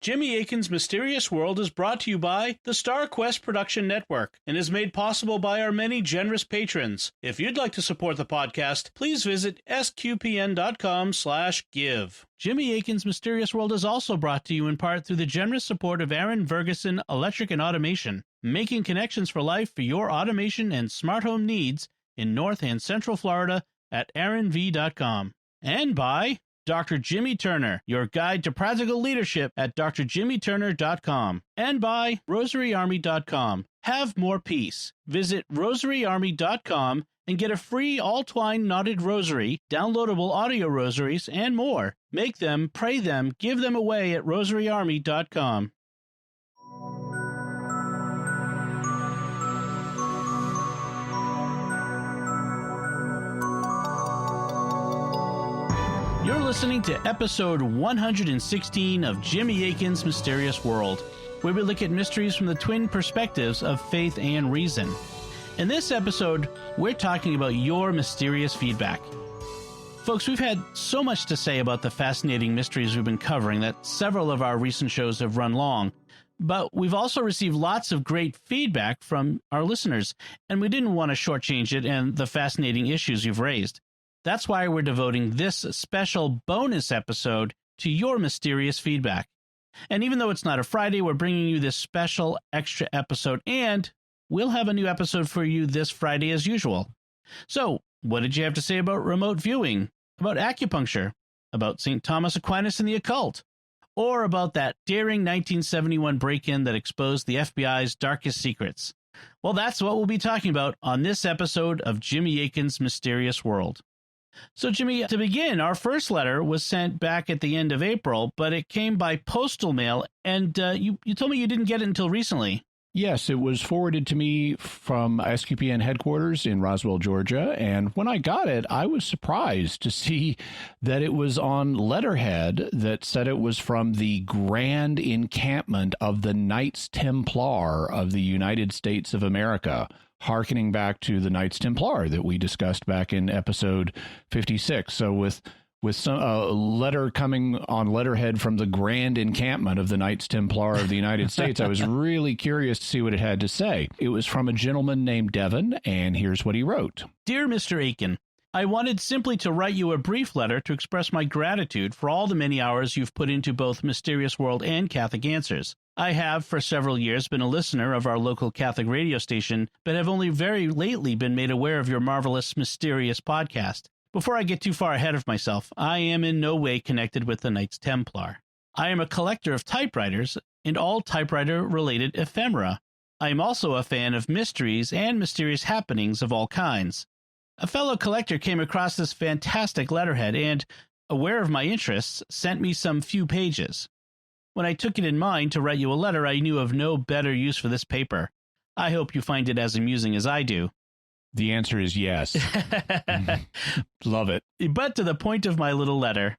Jimmy Akin's Mysterious World is brought to you by the Star Quest Production Network and is made possible by our many generous patrons. If you'd like to support the podcast, please visit sqpn.com/give. Jimmy Akin's Mysterious World is also brought to you in part through the generous support of Aaron Vergeson Electric and Automation, making connections for life for your automation and smart home needs in North and Central Florida at aaronv.com. And by Dr. Jimmy Turner, your guide to practical leadership at drjimmyturner.com. And by rosaryarmy.com. Have more peace. Visit rosaryarmy.com and get a free all-twine knotted rosary, downloadable audio rosaries, and more. Make them, pray them, give them away at rosaryarmy.com. You're listening to episode 116 of Jimmy Akin's Mysterious World, where we look at mysteries from the twin perspectives of faith and reason. In this episode, we're talking about your mysterious feedback. Folks, we've had so much to say about the fascinating mysteries we've been covering that several of our recent shows have run long, but we've also received lots of great feedback from our listeners, and we didn't want to shortchange it and the fascinating issues you've raised. That's why we're devoting this special bonus episode to your mysterious feedback. And even though it's not a Friday, we're bringing you this special extra episode, and we'll have a new episode for you this Friday as usual. So, what did you have to say about remote viewing, about acupuncture, about St. Thomas Aquinas and the occult, or about that daring 1971 break-in that exposed the FBI's darkest secrets? Well, that's what we'll be talking about on this episode of Jimmy Akin's Mysterious World. So, Jimmy, to begin, our first letter was sent back at the end of April, but it came by postal mail, and you told me you didn't get it until recently. Yes, it was forwarded to me from SQPN headquarters in Roswell, Georgia, and when I got it, I was surprised to see that it was on letterhead that said it was from the Grand Encampment of the Knights Templar of the United States of America, hearkening back to the Knights Templar that we discussed back in episode 56. So with some letter coming on letterhead from the Grand Encampment of the Knights Templar of the United States, I was really curious to see what it had to say. It was from a gentleman named Devin, and here's what he wrote. Dear Mr. Akin, I wanted simply to write you a brief letter to express my gratitude for all the many hours you've put into both Mysterious World and Catholic Answers. I have, for several years, been a listener of our local Catholic radio station, but have only very lately been made aware of your marvelous, mysterious podcast. Before I get too far ahead of myself, I am in no way connected with the Knights Templar. I am a collector of typewriters and all typewriter-related ephemera. I am also a fan of mysteries and mysterious happenings of all kinds. A fellow collector came across this fantastic letterhead and, aware of my interests, sent me some few pages. When I took it in mind to write you a letter, I knew of no better use for this paper. I hope you find it as amusing as I do. The answer is yes. Love it. But to the point of my little letter,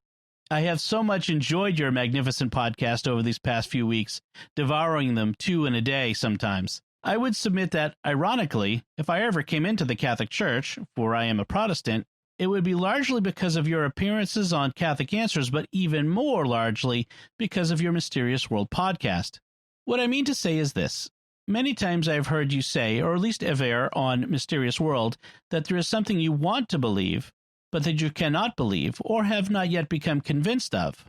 I have so much enjoyed your magnificent podcast over these past few weeks, devouring them 2 in a day sometimes. I would submit that, ironically, if I ever came into the Catholic Church, for I am a Protestant, it would be largely because of your appearances on Catholic Answers, but even more largely because of your Mysterious World podcast. What I mean to say is this. Many times I've heard you say, or at least aver on Mysterious World, that there is something you want to believe, but that you cannot believe, or have not yet become convinced of.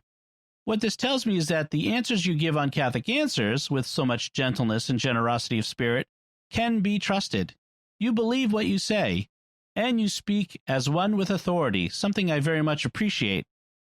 What this tells me is that the answers you give on Catholic Answers, with so much gentleness and generosity of spirit, can be trusted. You believe what you say, and you speak as one with authority, something I very much appreciate.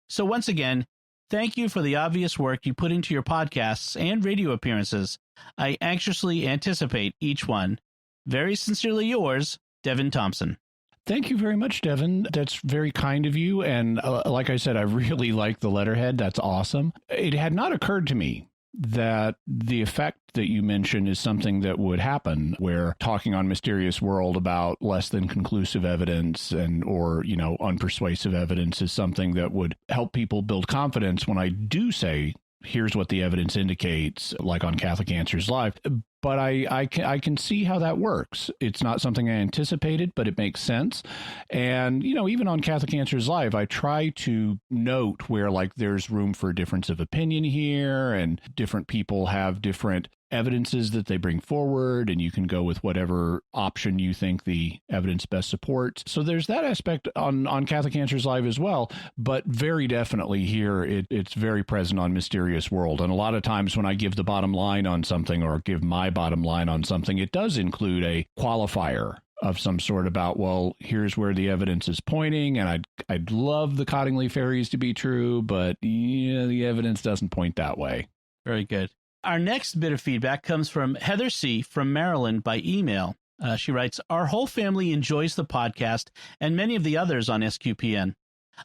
So once again, thank you for the obvious work you put into your podcasts and radio appearances. I anxiously anticipate each one. Very sincerely yours, Devin Thompson. Thank you very much, Devin. That's very kind of you. And like I said, I really like the letterhead. That's awesome. It had not occurred to me that the effect that you mentioned is something that would happen, where talking on Mysterious World about less than conclusive evidence or unpersuasive evidence is something that would help people build confidence when I do say, here's what the evidence indicates, like on Catholic Answers Live. but I can see how that works. It's not something I anticipated, but it makes sense. And, even on Catholic Answers Live, I try to note where there's room for a difference of opinion here, and different people have different evidences that they bring forward, and you can go with whatever option you think the evidence best supports. So there's that aspect on Catholic Answers Live as well, but very definitely here it's very present on Mysterious World. And a lot of times when I give the bottom line on something, or give my bottom line on something, it does include a qualifier of some sort about, well, here's where the evidence is pointing, and I'd love the Cottingley fairies to be true, but the evidence doesn't point that way. Very good. Our next bit of feedback comes from Heather C. from Maryland by email. She writes, "Our whole family enjoys the podcast and many of the others on SQPN.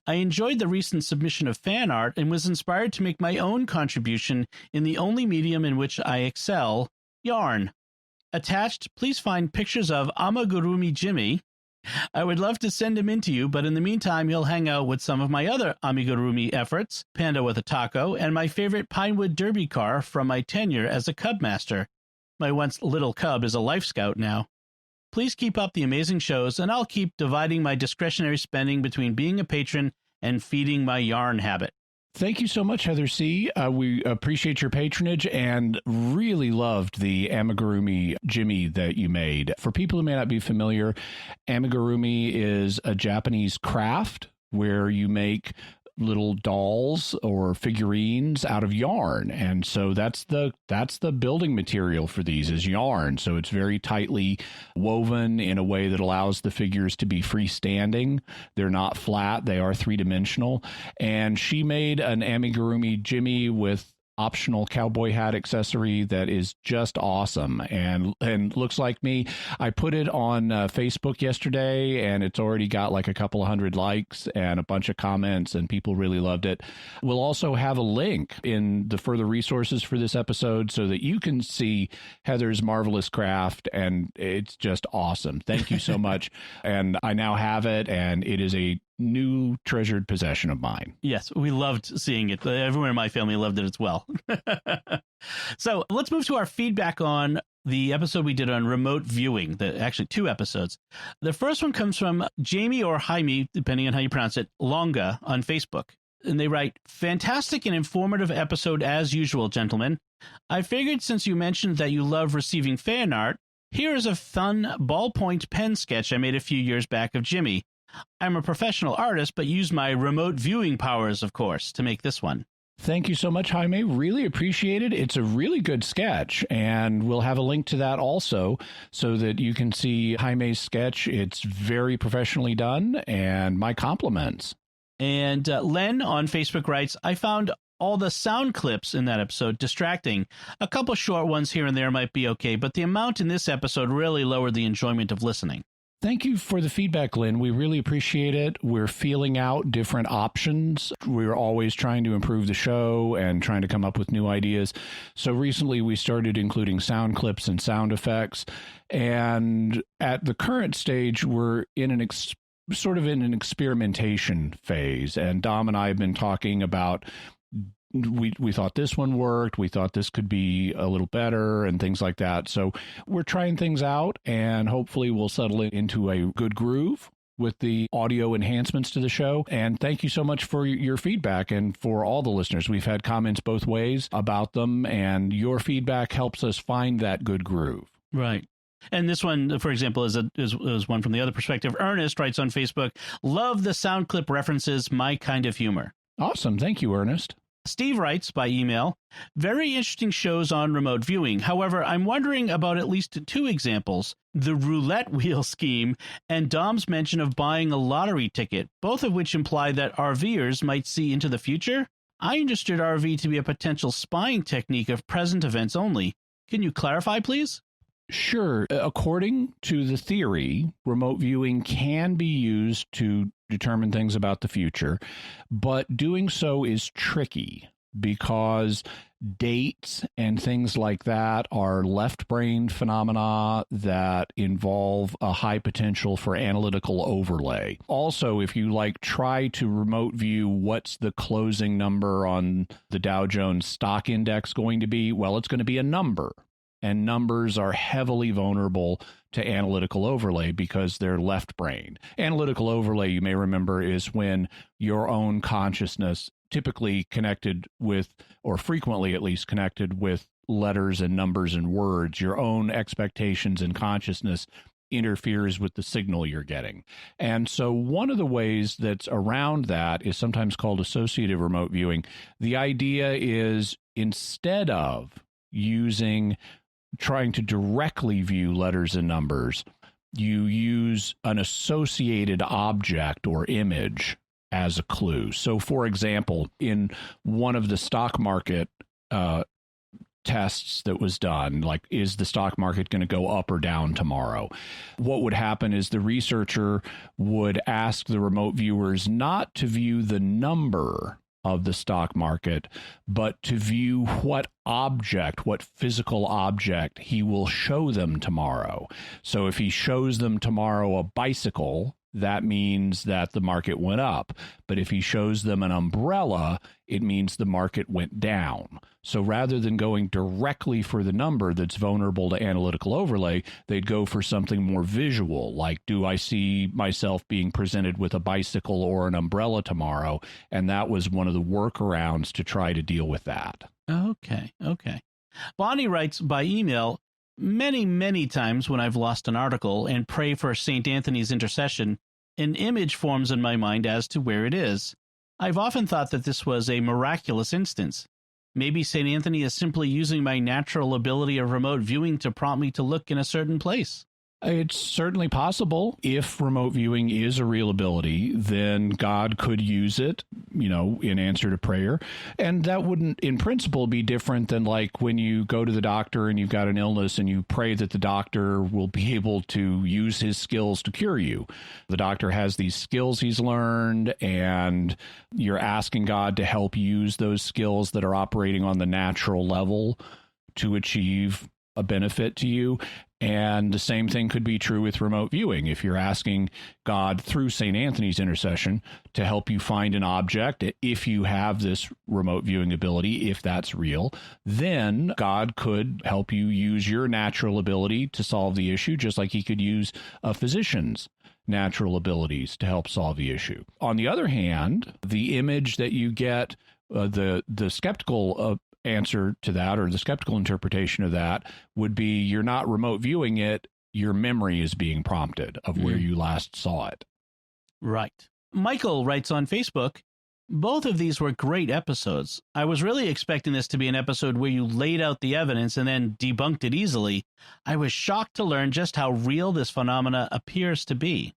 I enjoyed the recent submission of fan art and was inspired to make my own contribution in the only medium in which I excel, yarn. Attached, please find pictures of Amigurumi Jimmy. I would love to send him in to you, but in the meantime, he'll hang out with some of my other amigurumi efforts, Panda with a Taco, and my favorite Pinewood Derby car from my tenure as a Cub Master. My once little cub is a Life Scout now. Please keep up the amazing shows, and I'll keep dividing my discretionary spending between being a patron and feeding my yarn habit." Thank you so much, Heather C. We appreciate your patronage and really loved the amigurumi Jimmy that you made. For people who may not be familiar, amigurumi is a Japanese craft where you make little dolls or figurines out of yarn, and so that's the building material for these is yarn. So it's very tightly woven in a way that allows the figures to be freestanding. They're not flat, they are three-dimensional. And she made an amigurumi Jimmy with optional cowboy hat accessory that is just awesome and looks like me. I put it on Facebook yesterday, and it's already got a couple of hundred likes and a bunch of comments, and people really loved it. We'll also have a link in the further resources for this episode so that you can see Heather's marvelous craft, and it's just awesome. Thank you so much. And I now have it, and it is a new treasured possession of mine. Yes, we loved seeing it. Everyone in my family loved it as well. So let's move to our feedback on the episode we did on remote viewing, actually 2 episodes. The first one comes from Jamie or Jaime, depending on how you pronounce it, Longa on Facebook. And they write, "Fantastic and informative episode as usual, gentlemen. I figured since you mentioned that you love receiving fan art, here is a fun ballpoint pen sketch I made a few years back of Jimmy. I'm a professional artist, but use my remote viewing powers, of course, to make this one." Thank you so much, Jaime. Really appreciate it. It's a really good sketch, and we'll have a link to that also so that you can see Jaime's sketch. It's very professionally done, and my compliments. And Len on Facebook writes, "I found all the sound clips in that episode distracting. A couple short ones here and there might be okay, but the amount in this episode really lowered the enjoyment of listening." Thank you for the feedback, Lynn. We really appreciate it. We're feeling out different options. We're always trying to improve the show and trying to come up with new ideas. So recently we started including sound clips and sound effects. And at the current stage, we're in an experimentation phase. And Dom and I have been talking about we thought this one worked. We thought this could be a little better and things like that. So we're trying things out, and hopefully we'll settle it into a good groove with the audio enhancements to the show. And thank you so much for your feedback and for all the listeners. We've had comments both ways about them, and your feedback helps us find that good groove. Right. And this one, for example, is one from the other perspective. Ernest writes on Facebook, "Love the sound clip references, my kind of humor." Awesome. Thank you, Ernest. Steve writes by email, "Very interesting shows on remote viewing. However, I'm wondering about at least 2 examples, the roulette wheel scheme and Dom's mention of buying a lottery ticket, both of which imply that RVers might see into the future. I understood RV to be a potential spying technique of present events only. Can you clarify, please?" Sure. According to the theory, remote viewing can be used to determine things about the future, but doing so is tricky because dates and things like that are left brain phenomena that involve a high potential for analytical overlay. Also, if you try to remote view what's the closing number on the Dow Jones stock index going to be, well, it's going to be a number. and numbers are heavily vulnerable to analytical overlay because they're left brain. Analytical overlay, you may remember, is when your own consciousness, typically connected with, or frequently at least connected with, letters and numbers and words, your own expectations and consciousness interferes with the signal you're getting. And so one of the ways that's around that is sometimes called associative remote viewing. The idea is, instead of trying to directly view letters and numbers, you use an associated object or image as a clue. So, for example, in one of the stock market tests that was done, like, is the stock market going to go up or down tomorrow? What would happen is the researcher would ask the remote viewers not to view the number of the stock market, but to view what physical object he will show them tomorrow. So if he shows them tomorrow a bicycle, that means that the market went up. But if he shows them an umbrella, it means the market went down. So rather than going directly for the number that's vulnerable to analytical overlay, they'd go for something more visual, like, do I see myself being presented with a bicycle or an umbrella tomorrow? And that was one of the workarounds to try to deal with that. Okay. Bonnie writes by email, many times when I've lost an article and pray for St. Anthony's intercession, an image forms in my mind as to where it is. I've often thought that this was a miraculous instance. Maybe St. Anthony is simply using my natural ability of remote viewing to prompt me to look in a certain place. It's certainly possible. If remote viewing is a real ability, then God could use it, in answer to prayer. And that wouldn't, in principle, be different than like when you go to the doctor and you've got an illness and you pray that the doctor will be able to use his skills to cure you. The doctor has these skills he's learned, and you're asking God to help use those skills that are operating on the natural level to achieve a benefit to you. And the same thing could be true with remote viewing. If you're asking God through St. Anthony's intercession to help you find an object, if you have this remote viewing ability, if that's real, then God could help you use your natural ability to solve the issue, just like he could use a physician's natural abilities to help solve the issue. On the other hand, the image that you get, the skeptical answer to that, or the skeptical interpretation of that, would be you're not remote viewing it, your memory is being prompted of where you last saw it. Right. Michael writes on Facebook, both of these were great episodes. I was really expecting this to be an episode where you laid out the evidence and then debunked it easily. I was shocked to learn just how real this phenomena appears to be.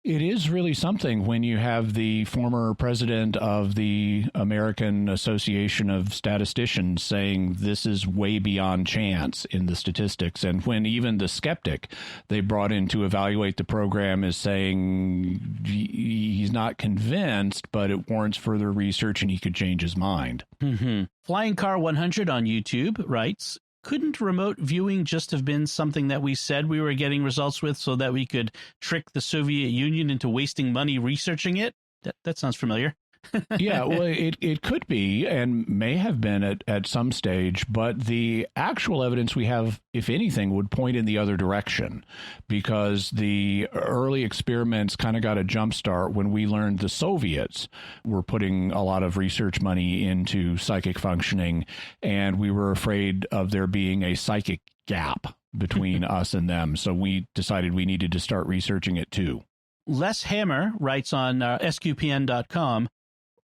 It is really something when you have the former president of the American Association of Statisticians saying this is way beyond chance in the statistics, and when even the skeptic they brought in to evaluate the program is saying he's not convinced, but it warrants further research and he could change his mind. Flying Car 100 on YouTube writes, couldn't remote viewing just have been something that we said we were getting results with so that we could trick the Soviet Union into wasting money researching it? That sounds familiar. Yeah, well, it could be and may have been at some stage, but the actual evidence we have, if anything, would point in the other direction, because the early experiments kind of got a jump start when we learned the Soviets were putting a lot of research money into psychic functioning, and we were afraid of there being a psychic gap between us and them. So we decided we needed to start researching it too. Les Hammer writes on sqpn.com,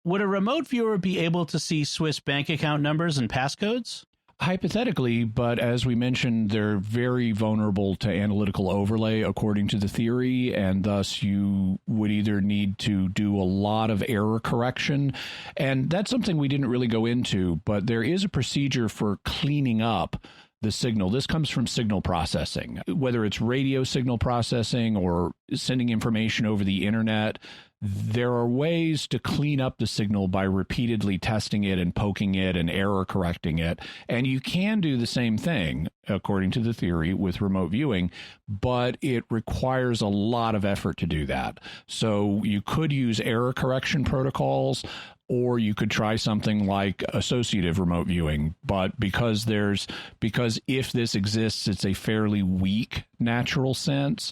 would a remote viewer be able to see Swiss bank account numbers and passcodes? Hypothetically, but as we mentioned, they're very vulnerable to analytical overlay according to the theory, and thus you would either need to do a lot of error correction, and that's something we didn't really go into, but there is a procedure for cleaning up the signal. This comes from signal processing, whether it's radio signal processing or sending information over the internet. There are ways to clean up the signal by repeatedly testing it and poking it and error correcting it. And you can do the same thing according to the theory, with remote viewing, but it requires a lot of effort to do that. So you could use error correction protocols, or you could try something like associative remote viewing. But because if this exists, it's a fairly weak natural sense,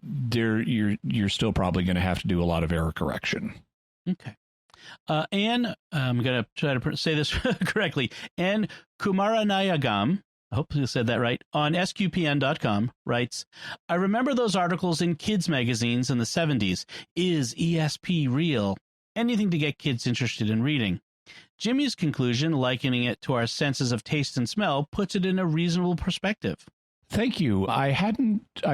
you're still probably going to have to do a lot of error correction. Okay. Anne, I'm going to try to say this correctly. Anne Kumaranayagam, I hope you said that right, on sqpn.com writes, I remember those articles in kids magazines in the 70s. Is ESP real? Anything to get kids interested in reading. Jimmy's conclusion, likening it to our senses of taste and smell, puts it in a reasonable perspective. Thank you. I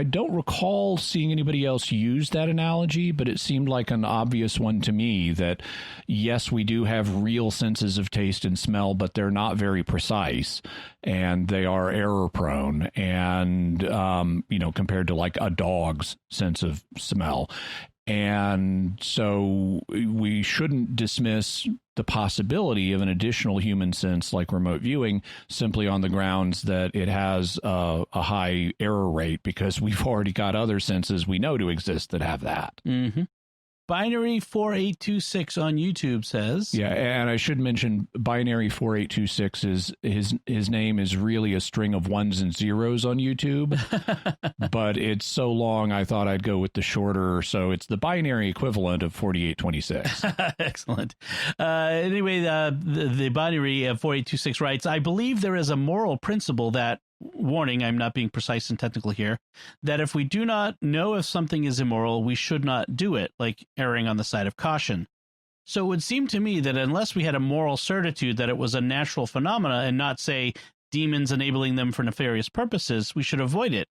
don't recall seeing anybody else use that analogy, but it seemed like an obvious one to me that, yes, we do have real senses of taste and smell, but they're not very precise and they are error prone and, compared to like a dog's sense of smell. And so we shouldn't dismiss the possibility of an additional human sense like remote viewing simply on the grounds that it has a high error rate, because we've already got other senses we know to exist that have that. Mm-hmm. Binary 4826 on YouTube says. Yeah, and I should mention Binary 4826 is his name is really a string of ones and zeros on YouTube, but it's so long I thought I'd go with the shorter, so it's the binary equivalent of 4826. Excellent. Anyway, the Binary 4826 writes, I believe there is a moral principle that, warning, I'm not being precise and technical here, that if we do not know if something is immoral, we should not do it, like erring on the side of caution. So it would seem to me that unless we had a moral certitude that it was a natural phenomena and not, say, demons enabling them for nefarious purposes, we should avoid it.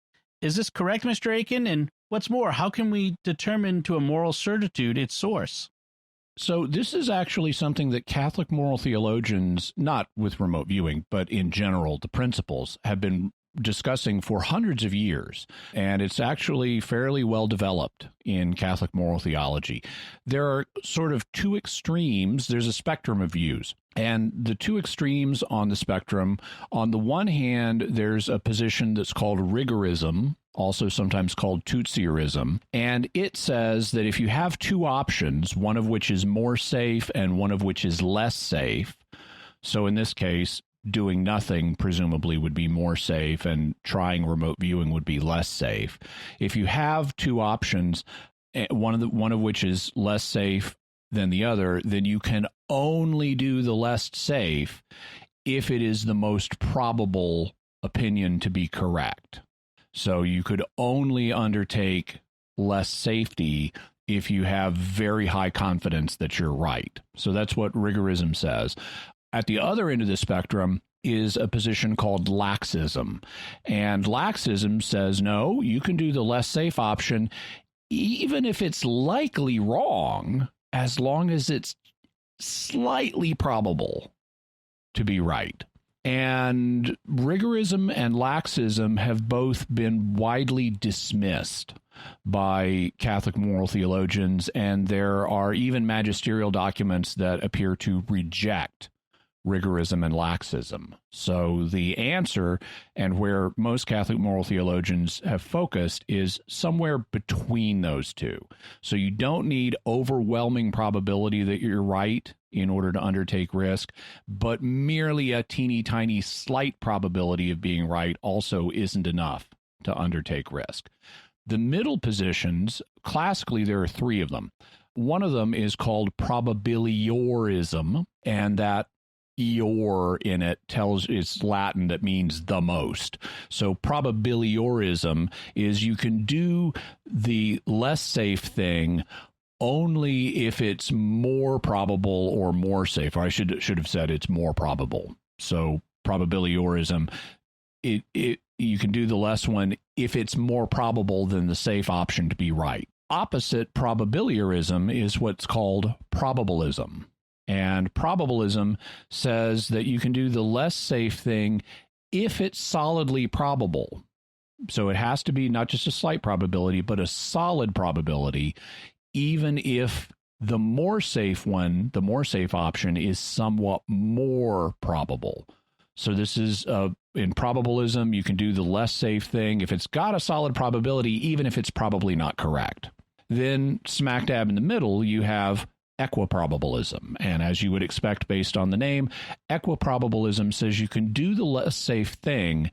Is this correct, Mr. Akin? And what's more, how can we determine to a moral certitude its source? So this is actually something that Catholic moral theologians, not with remote viewing, but in general, the principles, have been discussing for hundreds of years. And it's actually fairly well developed in Catholic moral theology. There are sort of two extremes. There's a spectrum of views. And the two extremes on the spectrum, on the one hand, there's a position that's called Rigorism, also sometimes called Tutsierism, and it says that if you have two options, one of which is more safe and one of which is less safe, so in this case, doing nothing presumably would be more safe and trying remote viewing would be less safe. If you have two options, one of which is less safe than the other, then you can only do the less safe if it is the most probable opinion to be correct. So you could only undertake less safety if you have very high confidence that you're right. So that's what rigorism says. At the other end of the spectrum is a position called laxism. And laxism says, no, you can do the less safe option, even if it's likely wrong, as long as it's slightly probable to be right. And rigorism and laxism have both been widely dismissed by Catholic moral theologians, and there are even magisterial documents that appear to reject rigorism and laxism. So the answer, and where most Catholic moral theologians have focused, is somewhere between those two. So you don't need overwhelming probability that you're right in order to undertake risk, but merely a teeny tiny slight probability of being right also isn't enough to undertake risk. The middle positions, classically there are three of them. One of them is called probabiliorism, and that "ior" in it tells it's Latin that means the most. So probabiliorism is you can do the less safe thing only if it's more probable or more safe. Or I should have said it's more probable. So probabiliorism, you can do the less one if it's more probable than the safe option to be right. Opposite probabiliorism is what's called probabilism. And probabilism says that you can do the less safe thing if it's solidly probable. So it has to be not just a slight probability, but a solid probability, even if the more safe one, the more safe option, is somewhat more probable. So this is in probabilism, you can do the less safe thing if it's got a solid probability, even if it's probably not correct. Then smack dab in the middle, you have equiprobabilism. And as you would expect based on the name, equiprobabilism says you can do the less safe thing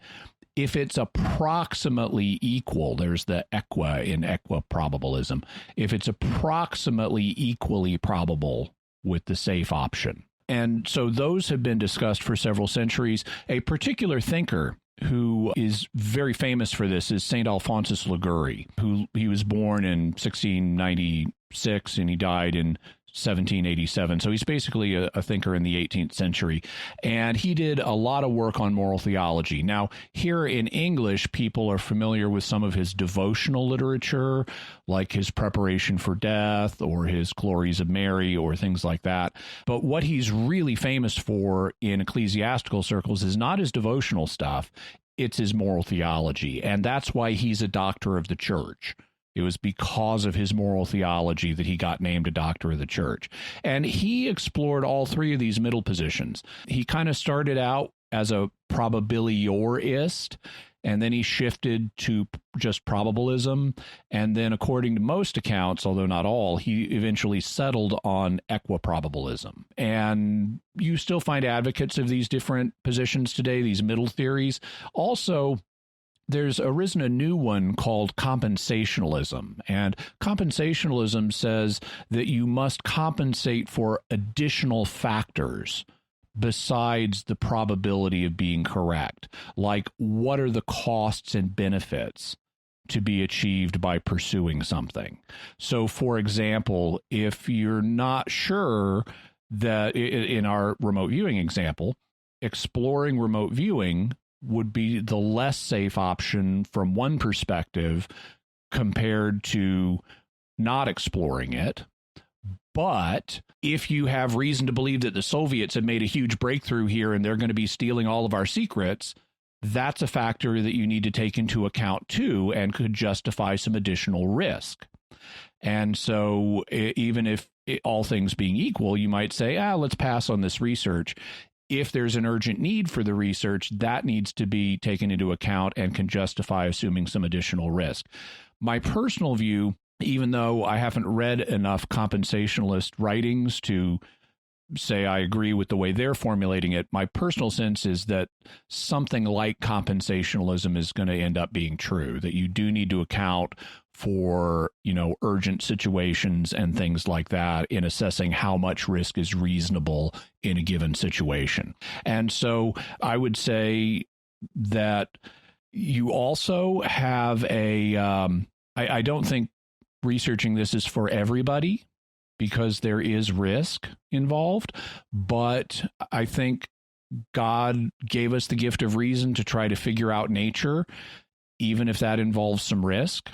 if it's approximately equal. There's the equa in equiprobabilism. If it's approximately equally probable with the safe option. And so those have been discussed for several centuries. A particular thinker who is very famous for this is St. Alphonsus Liguori, he was born in 1696 and he died in 1787. So he's basically a thinker in the 18th century. And he did a lot of work on moral theology. Now, here in English, people are familiar with some of his devotional literature, like his Preparation for Death or his Glories of Mary or things like that. But what he's really famous for in ecclesiastical circles is not his devotional stuff, it's his moral theology. And that's why he's a doctor of the church. It was because of his moral theology that he got named a doctor of the church. And he explored all three of these middle positions. He kind of started out as a probabiliorist, and then he shifted to just probabilism. And then, according to most accounts, although not all, he eventually settled on equiprobabilism. And you still find advocates of these different positions today, these middle theories. Also, there's arisen a new one called compensationalism. And compensationalism says that you must compensate for additional factors besides the probability of being correct. Like, what are the costs and benefits to be achieved by pursuing something? So, for example, if you're not sure that, in our remote viewing example, exploring remote viewing would be the less safe option from one perspective compared to not exploring it. But if you have reason to believe that the Soviets have made a huge breakthrough here and they're going to be stealing all of our secrets, that's a factor that you need to take into account too and could justify some additional risk. And so even if all things being equal, you might say, let's pass on this research. If there's an urgent need for the research, that needs to be taken into account and can justify assuming some additional risk. My personal view, even though I haven't read enough compensationalist writings to say I agree with the way they're formulating it, my personal sense is that something like compensationalism is going to end up being true, that you do need to account for, urgent situations and things like that in assessing how much risk is reasonable in a given situation. And so I would say that you also have I don't think researching this is for everybody because there is risk involved, but I think God gave us the gift of reason to try to figure out nature, even if that involves some risk.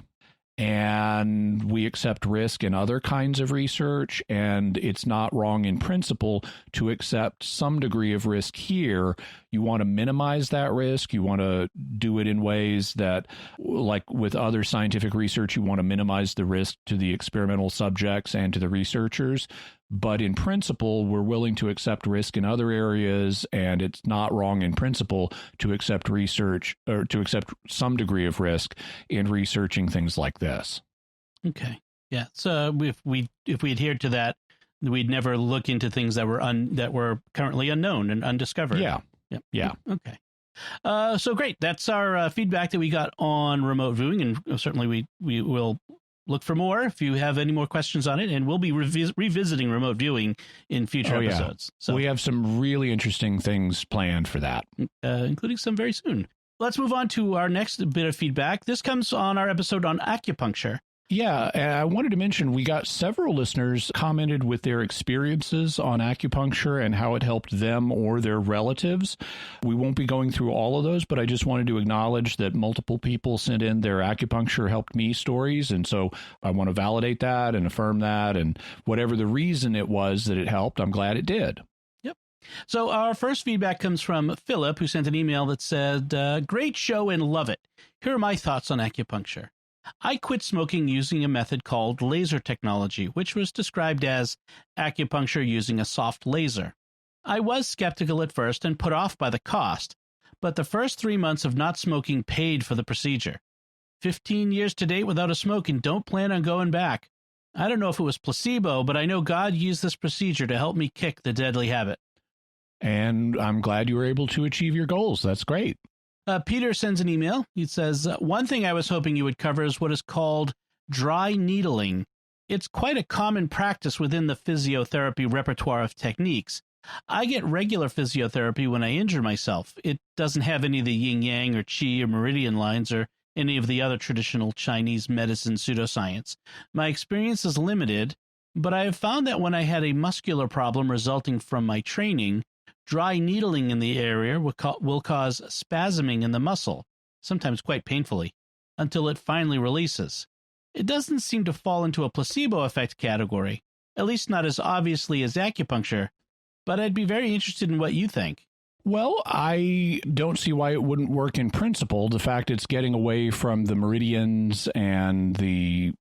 And we accept risk in other kinds of research, and it's not wrong in principle to accept some degree of risk here. You want to minimize that risk. You want to do it in ways that, like with other scientific research, you want to minimize the risk to the experimental subjects and to the researchers. But in principle, we're willing to accept risk in other areas, and it's not wrong in principle to accept research or to accept some degree of risk in researching things like this. Okay. Yeah. So if we adhered to that, we'd never look into things that were currently unknown and undiscovered. Yeah. Yep. Yeah. Okay. So great. That's our feedback that we got on remote viewing, and certainly we will look for more if you have any more questions on it, and we'll be revisiting remote viewing in future episodes. So we have some really interesting things planned for that, including some very soon. Let's move on to our next bit of feedback. This comes on our episode on acupuncture. Yeah, I wanted to mention we got several listeners commented with their experiences on acupuncture and how it helped them or their relatives. We won't be going through all of those, but I just wanted to acknowledge that multiple people sent in their acupuncture helped me stories. And so I want to validate that and affirm that. And whatever the reason it was that it helped, I'm glad it did. Yep. So our first feedback comes from Philip, who sent an email that said, great show and love it. Here are my thoughts on acupuncture. I quit smoking using a method called laser technology, which was described as acupuncture using a soft laser. I was skeptical at first and put off by the cost, but the first 3 months of not smoking paid for the procedure. 15 years to date without a smoke and don't plan on going back. I don't know if it was placebo, but I know God used this procedure to help me kick the deadly habit. And I'm glad you were able to achieve your goals. That's great. Peter sends an email. He says, one thing I was hoping you would cover is what is called dry needling. It's quite a common practice within the physiotherapy repertoire of techniques. I get regular physiotherapy when I injure myself. It doesn't have any of the yin-yang or qi or meridian lines or any of the other traditional Chinese medicine pseudoscience. My experience is limited, but I have found that when I had a muscular problem resulting from my training, dry needling in the area will cause spasming in the muscle, sometimes quite painfully, until it finally releases. It doesn't seem to fall into a placebo effect category, at least not as obviously as acupuncture, but I'd be very interested in what you think. Well, I don't see why it wouldn't work in principle. The fact it's getting away from the meridians and the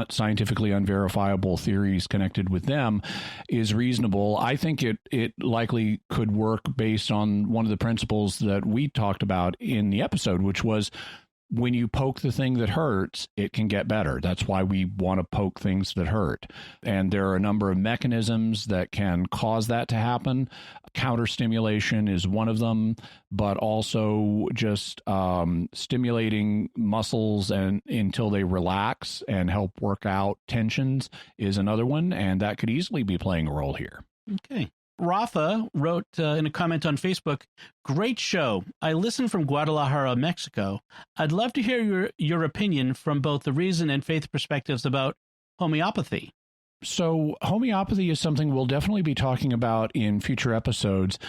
scientifically unverifiable theories connected with them is reasonable. I think it likely could work based on one of the principles that we talked about in the episode, which was when you poke the thing that hurts, it can get better. That's why we want to poke things that hurt. And there are a number of mechanisms that can cause that to happen. Counterstimulation is one of them, but also just stimulating muscles and until they relax and help work out tensions is another one. And that could easily be playing a role here. Okay. Rafa wrote in a comment on Facebook, great show. I listen from Guadalajara, Mexico. I'd love to hear your opinion from both the reason and faith perspectives about homeopathy. So homeopathy is something we'll definitely be talking about in future episodes.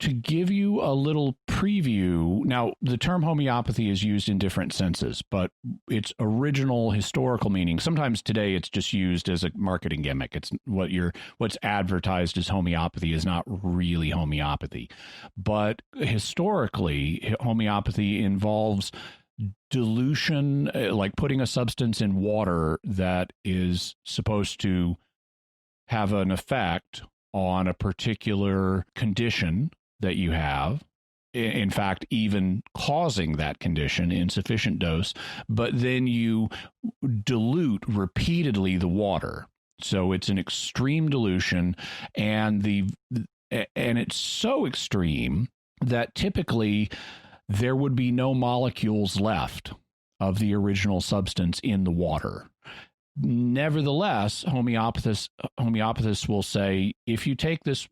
To give you a little preview, now the term homeopathy is used in different senses, but its original historical meaning, sometimes today it's just used as a marketing gimmick. It's what's advertised as homeopathy is not really homeopathy. But historically, homeopathy involves dilution, like putting a substance in water that is supposed to have an effect on a particular condition that you have, in fact, even causing that condition in sufficient dose, but then you dilute repeatedly the water. So it's an extreme dilution, and it's so extreme that typically there would be no molecules left of the original substance in the water. Nevertheless, homeopathists will say, if you take this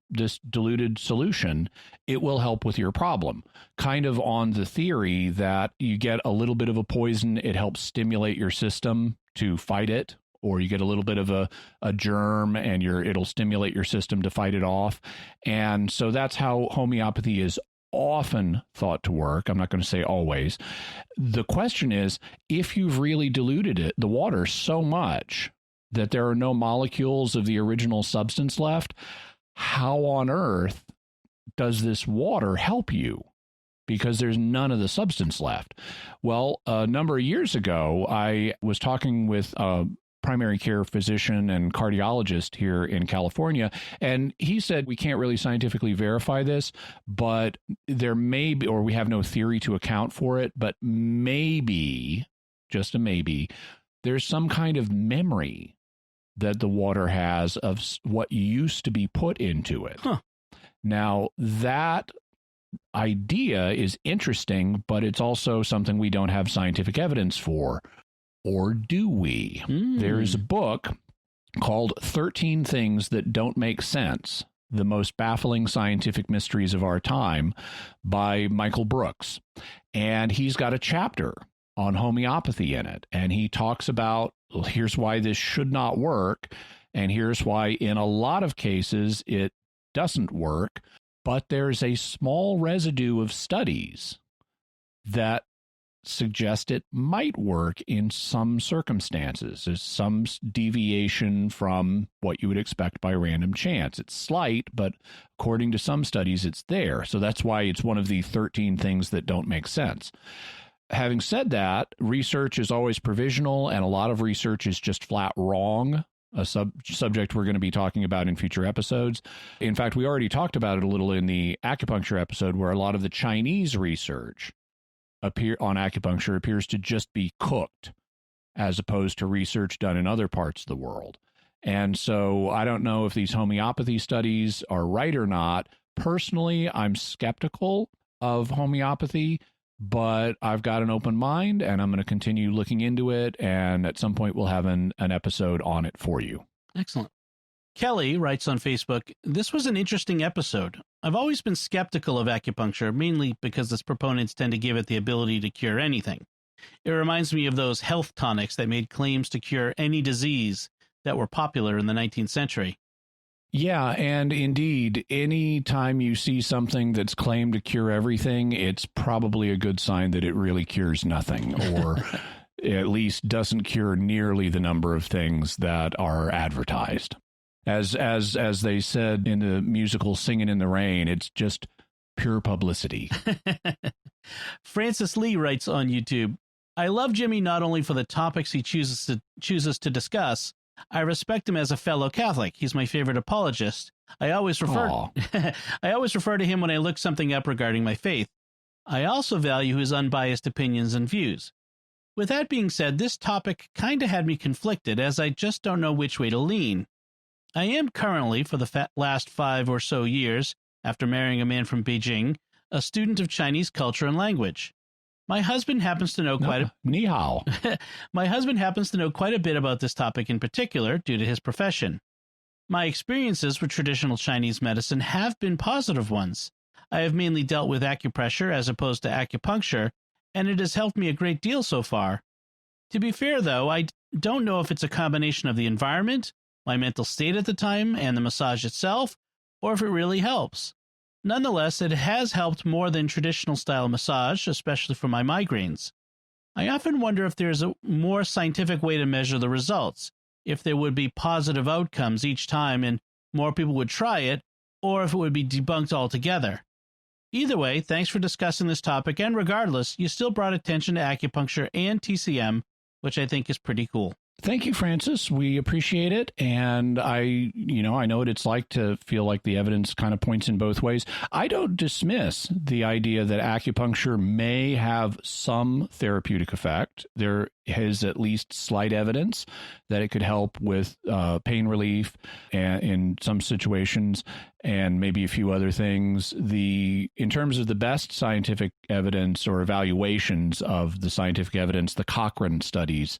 diluted solution, it will help with your problem, kind of on the theory that you get a little bit of a poison, it helps stimulate your system to fight it, or you get a little bit of a germ and it'll stimulate your system to fight it off. And so that's how homeopathy is often thought to work. I'm not going to say always. The question is, if you've really diluted the water so much that there are no molecules of the original substance left, how on earth does this water help you? Because there's none of the substance left. Well, a number of years ago, I was talking with primary care physician and cardiologist here in California. And he said, we can't really scientifically verify this, but there may be, or we have no theory to account for it, but maybe, just a maybe, there's some kind of memory that the water has of what used to be put into it. Huh. Now, that idea is interesting, but it's also something we don't have scientific evidence for. Or do we? There's a book called 13 Things That Don't Make Sense, The Most Baffling Scientific Mysteries of Our Time by Michael Brooks. And he's got a chapter on homeopathy in it. And he talks about, well, here's why this should not work. And here's why in a lot of cases it doesn't work. But there's a small residue of studies that suggest it might work in some circumstances. There's some deviation from what you would expect by random chance. It's slight, but according to some studies, it's there. So that's why it's one of the 13 things that don't make sense. Having said that, research is always provisional, and a lot of research is just flat wrong. a subject we're going to be talking about in future episodes. In fact, we already talked about it a little in the acupuncture episode, where a lot of the Chinese research on acupuncture appears to just be cooked as opposed to research done in other parts of the world. And so I don't know if these homeopathy studies are right or not. Personally, I'm skeptical of homeopathy, but I've got an open mind and I'm going to continue looking into it. And at some point, we'll have an episode on it for you. Excellent. Kelly writes on Facebook, "This was an interesting episode. I've always been skeptical of acupuncture, mainly because its proponents tend to give it the ability to cure anything. It reminds me of those health tonics that made claims to cure any disease that were popular in the 19th century. Yeah, and indeed, any time you see something that's claimed to cure everything, it's probably a good sign that it really cures nothing, or at least doesn't cure nearly the number of things that are advertised. As they said in the musical Singin' in the Rain, it's just pure publicity." Francis Lee writes on YouTube, "I love Jimmy not only for the topics he chooses to discuss. I respect him as a fellow Catholic. He's my favorite apologist. I always refer to him when I look something up regarding my faith. I also value his unbiased opinions and views. With that being said, this topic kind of had me conflicted, as I just don't know which way to lean. I am currently, for the last 5 or so years, after marrying a man from Beijing, a student of Chinese culture and language. My husband happens to know Ni hao. My husband happens to know quite a bit about this topic in particular due to his profession. My experiences with traditional Chinese medicine have been positive ones. I have mainly dealt with acupressure as opposed to acupuncture, and it has helped me a great deal so far. To be fair, though, I don't know if it's a combination of the environment, my mental state at the time, and the massage itself, or if it really helps. Nonetheless, it has helped more than traditional style massage, especially for my migraines. I often wonder if there's a more scientific way to measure the results, if there would be positive outcomes each time and more people would try it, or if it would be debunked altogether. Either way, thanks for discussing this topic, and regardless, you still brought attention to acupuncture and TCM, which I think is pretty cool." Thank you, Francis. We appreciate it. And I know what it's like to feel like the evidence kind of points in both ways. I don't dismiss the idea that acupuncture may have some therapeutic effect. There is at least slight evidence that it could help with pain relief and in some situations, and maybe a few other things. In terms of the best scientific evidence or evaluations of the scientific evidence, the Cochrane studies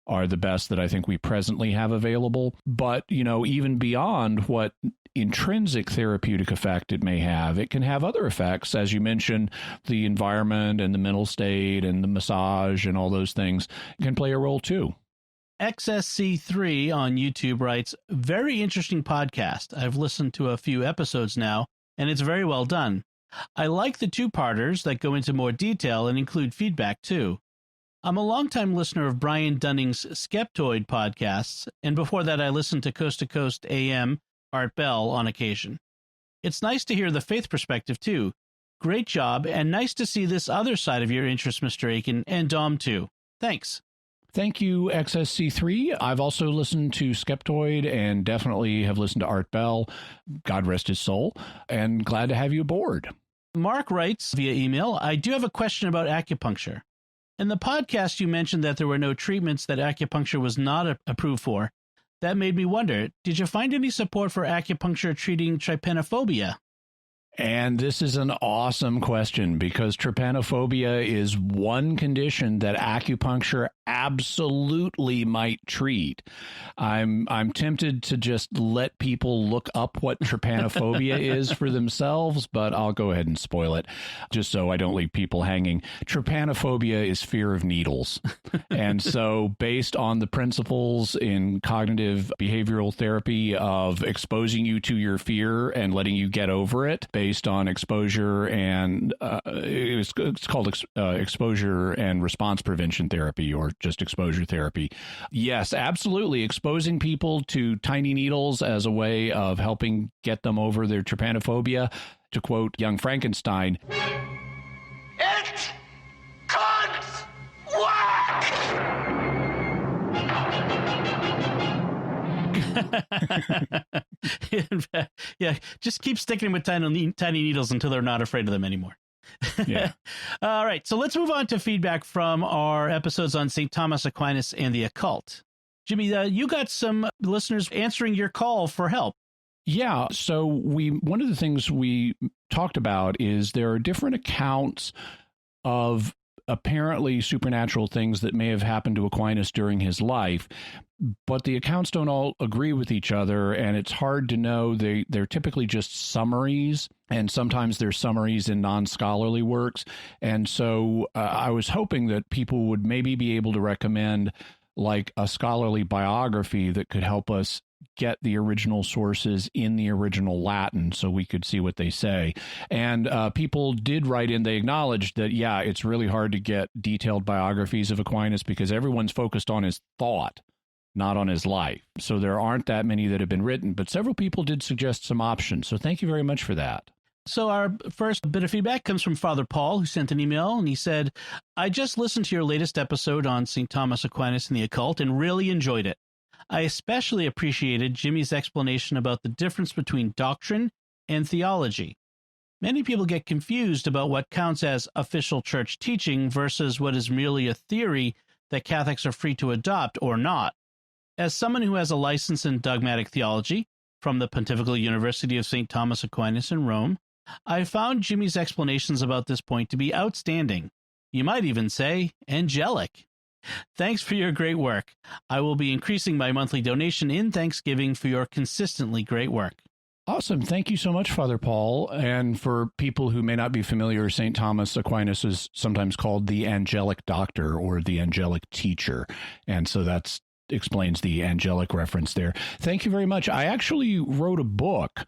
are the best that I think we presently have available. But, even beyond what intrinsic therapeutic effect it may have, it can have other effects. As you mentioned, the environment and the mental state and the massage and all those things can play a role too. XSC3 on YouTube writes, "Very interesting podcast. I've listened to a few episodes now, and it's very well done. I like the two-parters that go into more detail and include feedback too. I'm a longtime listener of Brian Dunning's Skeptoid podcasts, and before that I listened to Coast AM, Art Bell, on occasion. It's nice to hear the faith perspective, too. Great job, and nice to see this other side of your interest, Mr. Akin, and Dom, too. Thanks." Thank you, XSC3. I've also listened to Skeptoid and definitely have listened to Art Bell. God rest his soul, and glad to have you aboard. Mark writes via email, "I do have a question about acupuncture. In the podcast, you mentioned that there were no treatments that acupuncture was not approved for. That made me wonder, did you find any support for acupuncture treating trypanophobia?" And this is an awesome question, because trypanophobia is one condition that acupuncture absolutely might treat. I'm tempted to just let people look up what trypanophobia is for themselves, but I'll go ahead and spoil it just so I don't leave people hanging. Trypanophobia is fear of needles. And so based on the principles in cognitive behavioral therapy of exposing you to your fear and letting you get over it, based on exposure and it's called exposure and response prevention therapy, or just exposure therapy. Yes, absolutely. Exposing people to tiny needles as a way of helping get them over their trypanophobia. To quote Young Frankenstein, "It could work!" In fact, yeah, just keep sticking with tiny needles until they're not afraid of them anymore. Yeah. All right, so let's move on to feedback from our episodes on St. Thomas Aquinas and the occult. Jimmy, you got some listeners answering your call for help. Yeah. So one of the things we talked about is there are different accounts of apparently supernatural things that may have happened to Aquinas during his life, but the accounts don't all agree with each other, and it's hard to know. They're typically just summaries, and sometimes they're summaries in non-scholarly works. And so I was hoping that people would maybe be able to recommend like a scholarly biography that could help us get the original sources in the original Latin so we could see what they say. And people did write in, they acknowledged that, yeah, it's really hard to get detailed biographies of Aquinas because everyone's focused on his thought, not on his life. So there aren't that many that have been written, but several people did suggest some options. So thank you very much for that. So our first bit of feedback comes from Father Paul, who sent an email, and he said, I just listened to your latest episode on St. Thomas Aquinas and the occult and really enjoyed it. I especially appreciated Jimmy's explanation about the difference between doctrine and theology. Many people get confused about what counts as official church teaching versus what is merely a theory that Catholics are free to adopt or not. As someone who has a license in dogmatic theology from the Pontifical University of St. Thomas Aquinas in Rome, I found Jimmy's explanations about this point to be outstanding. You might even say angelic. Thanks for your great work. I will be increasing my monthly donation in Thanksgiving for your consistently great work. Awesome. Thank you so much, Father Paul. And for people who may not be familiar, St. Thomas Aquinas is sometimes called the angelic doctor or the angelic teacher. And so that's explains the angelic reference there. Thank you very much. I actually wrote a book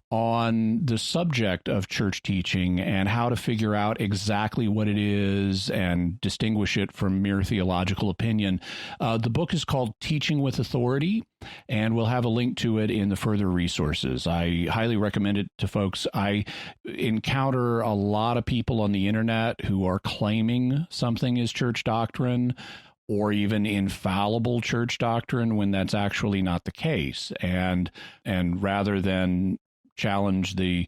on the subject of church teaching and how to figure out exactly what it is and distinguish it from mere theological opinion. The book is called Teaching with Authority, and we'll have a link to it in the further resources. I highly recommend it to folks. I encounter a lot of people on the internet who are claiming something is church doctrine or even infallible church doctrine when that's actually not the case. And rather than challenge the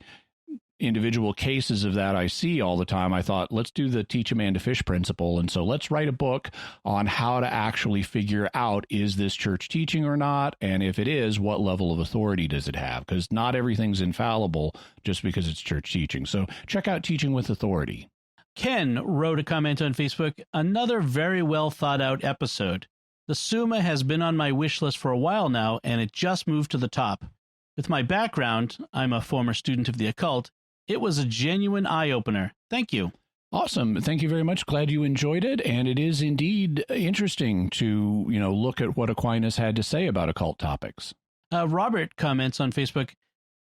individual cases of that I see all the time, I thought, let's do the teach a man to fish principle. And so let's write a book on how to actually figure out, is this church teaching or not? And if it is, what level of authority does it have? Because not everything's infallible just because it's church teaching. So check out Teaching with Authority. Ken wrote a comment on Facebook, another very well thought out episode. The Summa has been on my wish list for a while now, and it just moved to the top. With my background, I'm a former student of the occult, it was a genuine eye-opener. Thank you. Awesome. Thank you very much. Glad you enjoyed it. And it is indeed interesting to, look at what Aquinas had to say about occult topics. Robert comments on Facebook,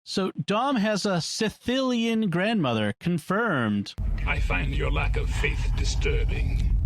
so Dom has a Sicilian grandmother, confirmed. I find your lack of faith disturbing.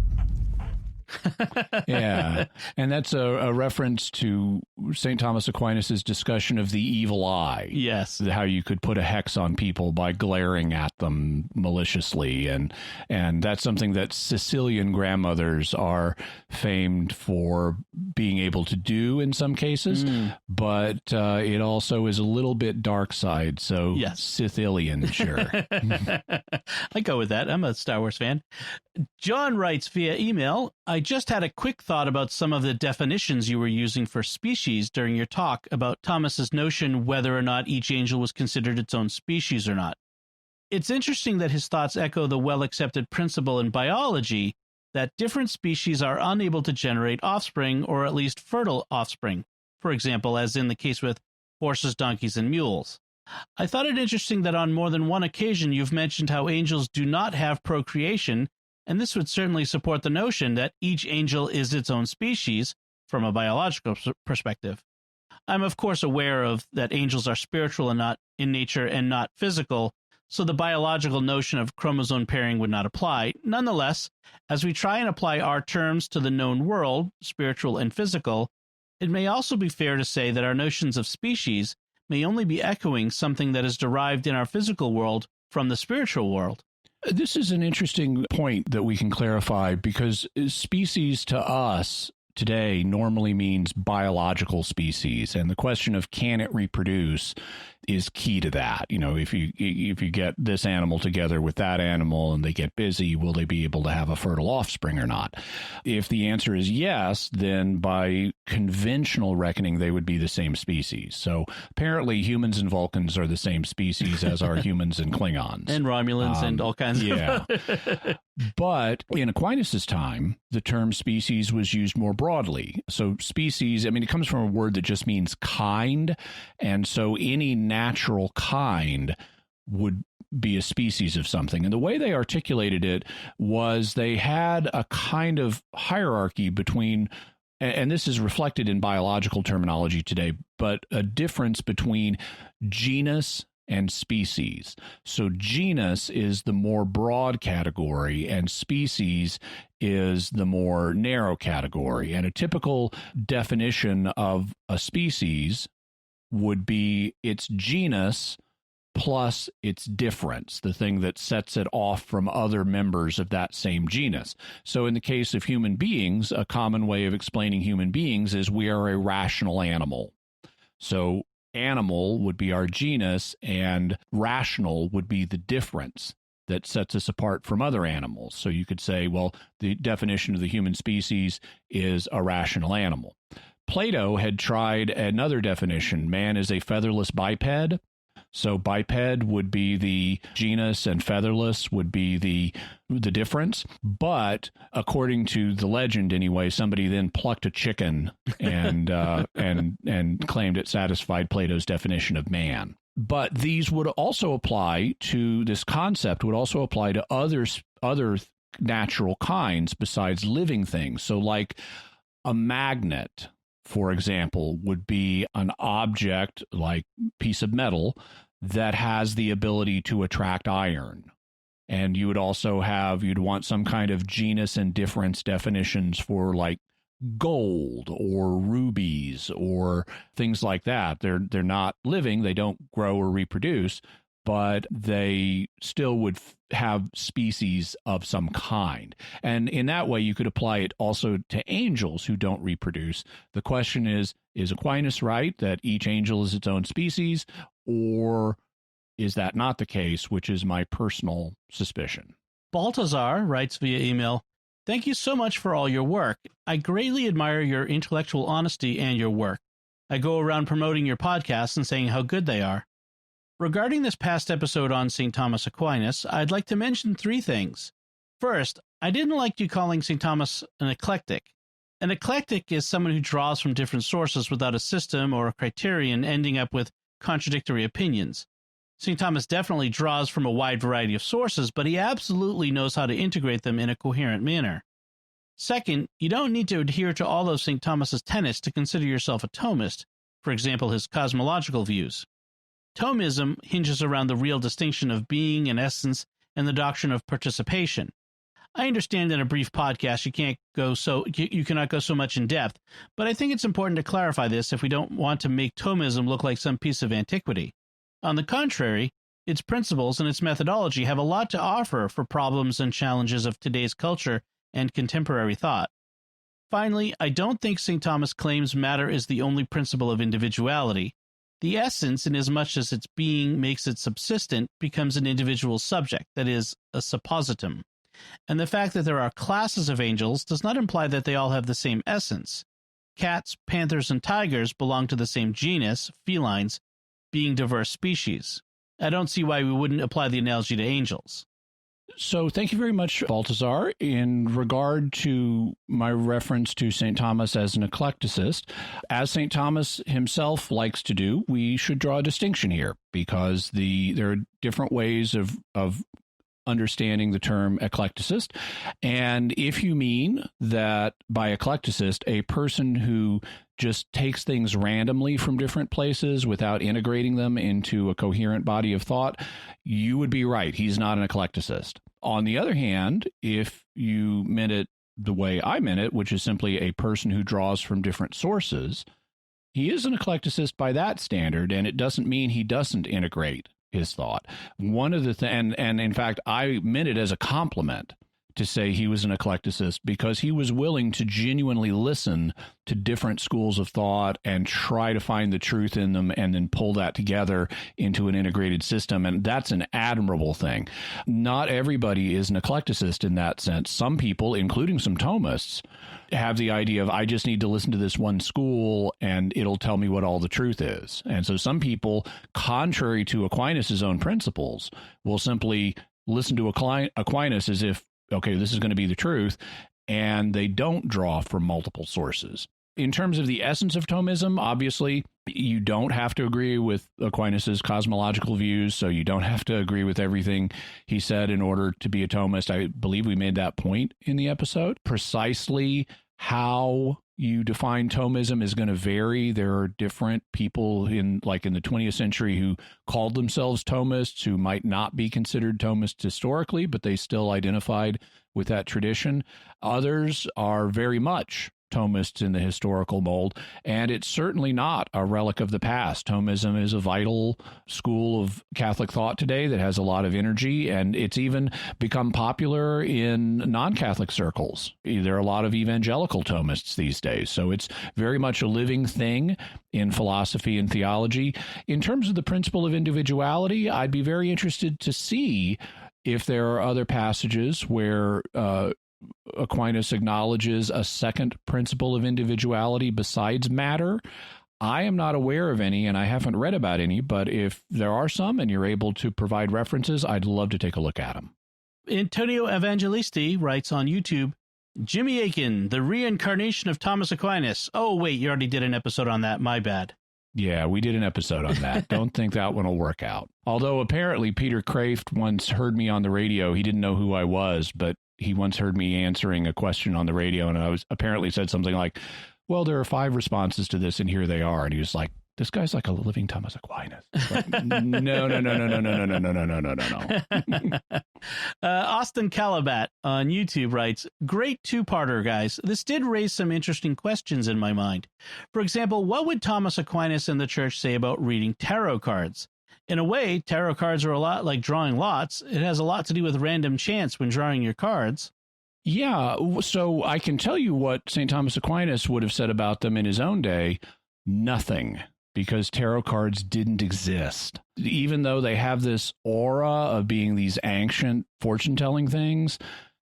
Yeah, and that's a reference to St. Thomas Aquinas' discussion of the evil eye. Yes. How you could put a hex on people by glaring at them maliciously. And that's something that Sicilian grandmothers are famed for being able to do in some cases. But it also is a little bit dark side. So yes. Sicilian, sure. I go with that. I'm a Star Wars fan. John writes via email, I just had a quick thought about some of the definitions you were using for species during your talk about Thomas's notion whether or not each angel was considered its own species or not. It's interesting that his thoughts echo the well-accepted principle in biology that different species are unable to generate offspring, or at least fertile offspring, for example, as in the case with horses, donkeys, and mules. I thought it interesting that on more than one occasion you've mentioned how angels do not have procreation, and this would certainly support the notion that each angel is its own species from a biological perspective. I'm of course aware of that angels are spiritual and not in nature and not physical, so the biological notion of chromosome pairing would not apply. Nonetheless, as we try and apply our terms to the known world, spiritual and physical, it may also be fair to say that our notions of species may only be echoing something that is derived in our physical world from the spiritual world. This is an interesting point that we can clarify, because species to us today normally means biological species, and the question of can it reproduce is key to that. You know, if you get this animal together with that animal and they get busy, will they be able to have a fertile offspring or not? If the answer is yes, then by conventional reckoning, they would be the same species. So apparently humans and Vulcans are the same species as are humans and Klingons. And Romulans and all kinds of... But in Aquinas' time, the term species was used more broadly. So species, I mean, it comes from a word that just means kind. And so any natural kind would be a species of something. And the way they articulated it was they had a kind of hierarchy between, and this is reflected in biological terminology today, but a difference between genus and species. So genus is the more broad category and species is the more narrow category. And a typical definition of a species would be its genus plus its difference, the thing that sets it off from other members of that same genus. So in the case of human beings, a common way of explaining human beings is we are a rational animal. So animal would be our genus, and rational would be the difference that sets us apart from other animals. So you could say, well, the definition of the human species is a rational animal. Plato had tried another definition. Man is a featherless biped. So biped would be the genus and featherless would be the difference. But according to the legend anyway, somebody then plucked a chicken and claimed it satisfied Plato's definition of man. But these would also apply to this concept would also apply to other natural kinds besides living things. So like a magnet, for example, would be an object like piece of metal that has the ability to attract iron. And you would also you'd want some kind of genus and difference definitions for like gold or rubies or things like that. They're not living, they don't grow or reproduce, but they still would have species of some kind. And in that way, you could apply it also to angels who don't reproduce. The question is Aquinas right that each angel is its own species, or is that not the case, which is my personal suspicion? Baltazar writes via email, "Thank you so much for all your work. I greatly admire your intellectual honesty and your work. I go around promoting your podcasts and saying how good they are. Regarding this past episode on St. Thomas Aquinas, I'd like to mention 3 things. First, I didn't like you calling St. Thomas an eclectic. An eclectic is someone who draws from different sources without a system or a criterion, ending up with contradictory opinions. St. Thomas definitely draws from a wide variety of sources, but he absolutely knows how to integrate them in a coherent manner. Second, you don't need to adhere to all of St. Thomas's tenets to consider yourself a Thomist, for example, his cosmological views. Thomism hinges around the real distinction of being and essence and the doctrine of participation. I understand in a brief podcast you cannot go so much in depth, but I think it's important to clarify this if we don't want to make Thomism look like some piece of antiquity. On the contrary, its principles and its methodology have a lot to offer for problems and challenges of today's culture and contemporary thought. Finally, I don't think St. Thomas claims matter is the only principle of individuality. The essence, inasmuch as its being makes it subsistent, becomes an individual subject, that is, a suppositum. And the fact that there are classes of angels does not imply that they all have the same essence. Cats, panthers, and tigers belong to the same genus, felines, being diverse species. I don't see why we wouldn't apply the analogy to angels. So thank you very much, Baltazar. In regard to my reference to St. Thomas as an eclecticist, as St. Thomas himself likes to do, we should draw a distinction here because there are different ways of understanding the term eclecticist. And if you mean that by eclecticist, a person who just takes things randomly from different places without integrating them into a coherent body of thought, you would be right. He's not an eclecticist. On the other hand, if you meant it the way I meant it, which is simply a person who draws from different sources, he is an eclecticist by that standard, and it doesn't mean he doesn't integrate his thought. One of the and in fact, I meant it as a compliment to say he was an eclecticist because he was willing to genuinely listen to different schools of thought and try to find the truth in them and then pull that together into an integrated system. And that's an admirable thing. Not everybody is an eclecticist in that sense. Some people, including some Thomists, have the idea of, I just need to listen to this one school and it'll tell me what all the truth is. And so some people, contrary to Aquinas' own principles, will simply listen to Aquinas as if, okay, this is going to be the truth, and they don't draw from multiple sources. In terms of the essence of Thomism, obviously, you don't have to agree with Aquinas' cosmological views, so you don't have to agree with everything he said in order to be a Thomist. I believe we made that point in the episode. Precisely how you define Thomism is going to vary. There are different people in the 20th century who called themselves Thomists who might not be considered Thomists historically, but they still identified with that tradition. Others are very much Thomists in the historical mold, and it's certainly not a relic of the past. Thomism is a vital school of Catholic thought today that has a lot of energy, and it's even become popular in non-Catholic circles. There are a lot of evangelical Thomists these days, so it's very much a living thing in philosophy and theology. In terms of the principle of individuality, I'd be very interested to see if there are other passages where Aquinas acknowledges a second principle of individuality besides matter. I am not aware of any, and I haven't read about any, but if there are some and you're able to provide references, I'd love to take a look at them. Antonio Evangelisti writes on YouTube, Jimmy Akin, the reincarnation of Thomas Aquinas. Oh, wait, you already did an episode on that. My bad. Yeah, we did an episode on that. Don't think that one will work out. Although apparently Peter Kraft once heard me on the radio. He didn't know who I was, but he once heard me answering a question on the radio, and I was apparently said something like, well, there are 5 responses to this, and here they are. And he was like, this guy's like a living Thomas Aquinas. Like, no. Austin Calabat on YouTube writes, great two-parter, guys. This did raise some interesting questions in my mind. For example, what would Thomas Aquinas and the church say about reading tarot cards? In a way, tarot cards are a lot like drawing lots. It has a lot to do with random chance when drawing your cards. Yeah, so I can tell you what St. Thomas Aquinas would have said about them in his own day. Nothing, because tarot cards didn't exist. Even though they have this aura of being these ancient fortune-telling things,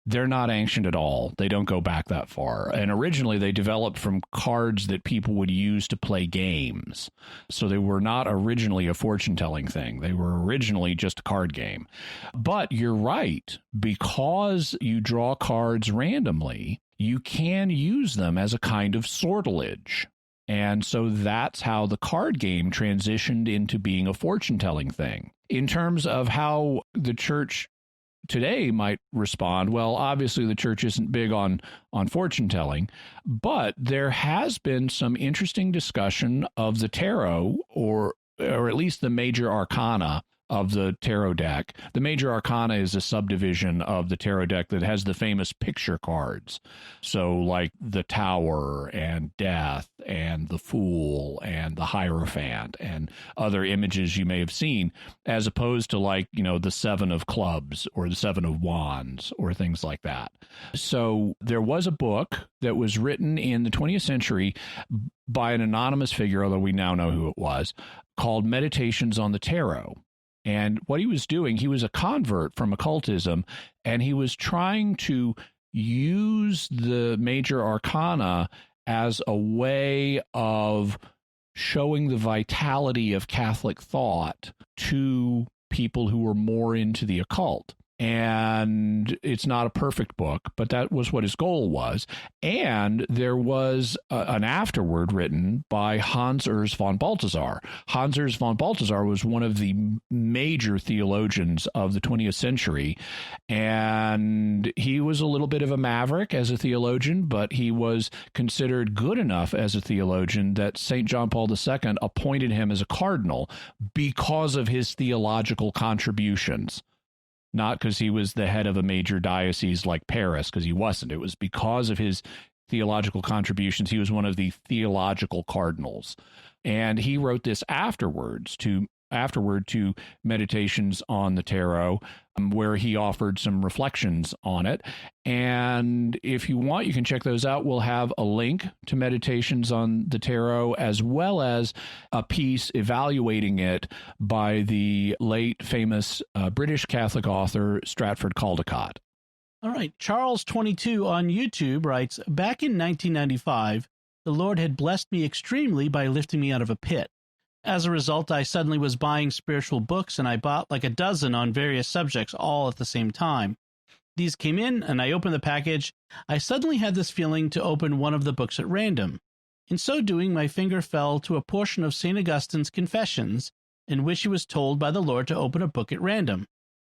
they're not ancient at all. They don't go back that far. And originally, they developed from cards that people would use to play games. So they were not originally a fortune-telling thing. They were originally just a card game. But you're right. Because you draw cards randomly, you can use them as a kind of sortilege. And so that's how the card game transitioned into being a fortune-telling thing. In terms of how the church today might respond, well, obviously the church isn't big on fortune-telling, but there has been some interesting discussion of the tarot, or at least the major arcana of the tarot deck. The major arcana is a subdivision of the tarot deck that has the famous picture cards. So like the Tower and Death and the Fool and the Hierophant and other images you may have seen, as opposed to like, the 7 of Clubs or the 7 of Wands or things like that. So there was a book that was written in the 20th century by an anonymous figure, although we now know who it was, called Meditations on the Tarot. And what he was doing, he was a convert from occultism, and he was trying to use the major arcana as a way of showing the vitality of Catholic thought to people who were more into the occult. And it's not a perfect book, but that was what his goal was. And there was an afterword written by Hans Urs von Balthasar. Hans Urs von Balthasar was one of the major theologians of the 20th century. And he was a little bit of a maverick as a theologian, but he was considered good enough as a theologian that St. John Paul II appointed him as a cardinal because of his theological contributions. Not because he was the head of a major diocese like Paris, because he wasn't. It was because of his theological contributions. He was one of the theological cardinals. And he wrote this afterwards to afterward to Meditations on the Tarot, where he offered some reflections on it. And if you want, you can check those out. We'll have a link to Meditations on the Tarot, as well as a piece evaluating it by the late famous British Catholic author Stratford Caldecott. All right. Charles 22 on YouTube writes, back in 1995, the Lord had blessed me extremely by lifting me out of a pit. As a result, I suddenly was buying spiritual books, and I bought like a dozen on various subjects all at the same time. These came in, and I opened the package. I suddenly had this feeling to open one of the books at random. In so doing, my finger fell to a portion of St. Augustine's Confessions, in which he was told by the Lord to open a book at random.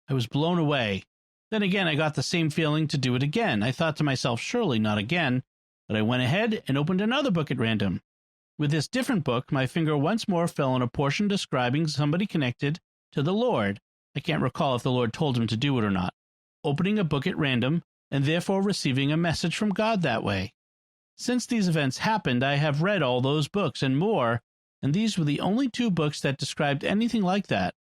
I was blown away. Then again, I got the same feeling to do it again. I thought to myself, surely not again. But I went ahead and opened another book at random. With this different book, my finger once more fell on a portion describing somebody connected to the Lord. I can't recall if the Lord told him to do it or not. Opening a book at random, and therefore receiving a message from God that way. Since these events happened, I have read all those books and more, and these were the only 2 books that described anything like that.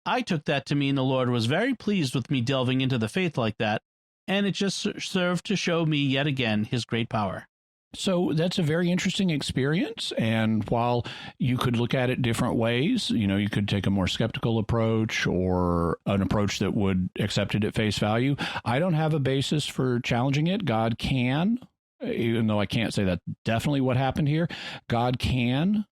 I took that to mean the Lord was very pleased with me delving into the faith like that, and it just served to show me yet again his great power. So that's a very interesting experience. And while you could look at it different ways, you could take a more skeptical approach or an approach that would accept it at face value. I don't have a basis for challenging it. God can, even though I can't say that's definitely what happened here, God can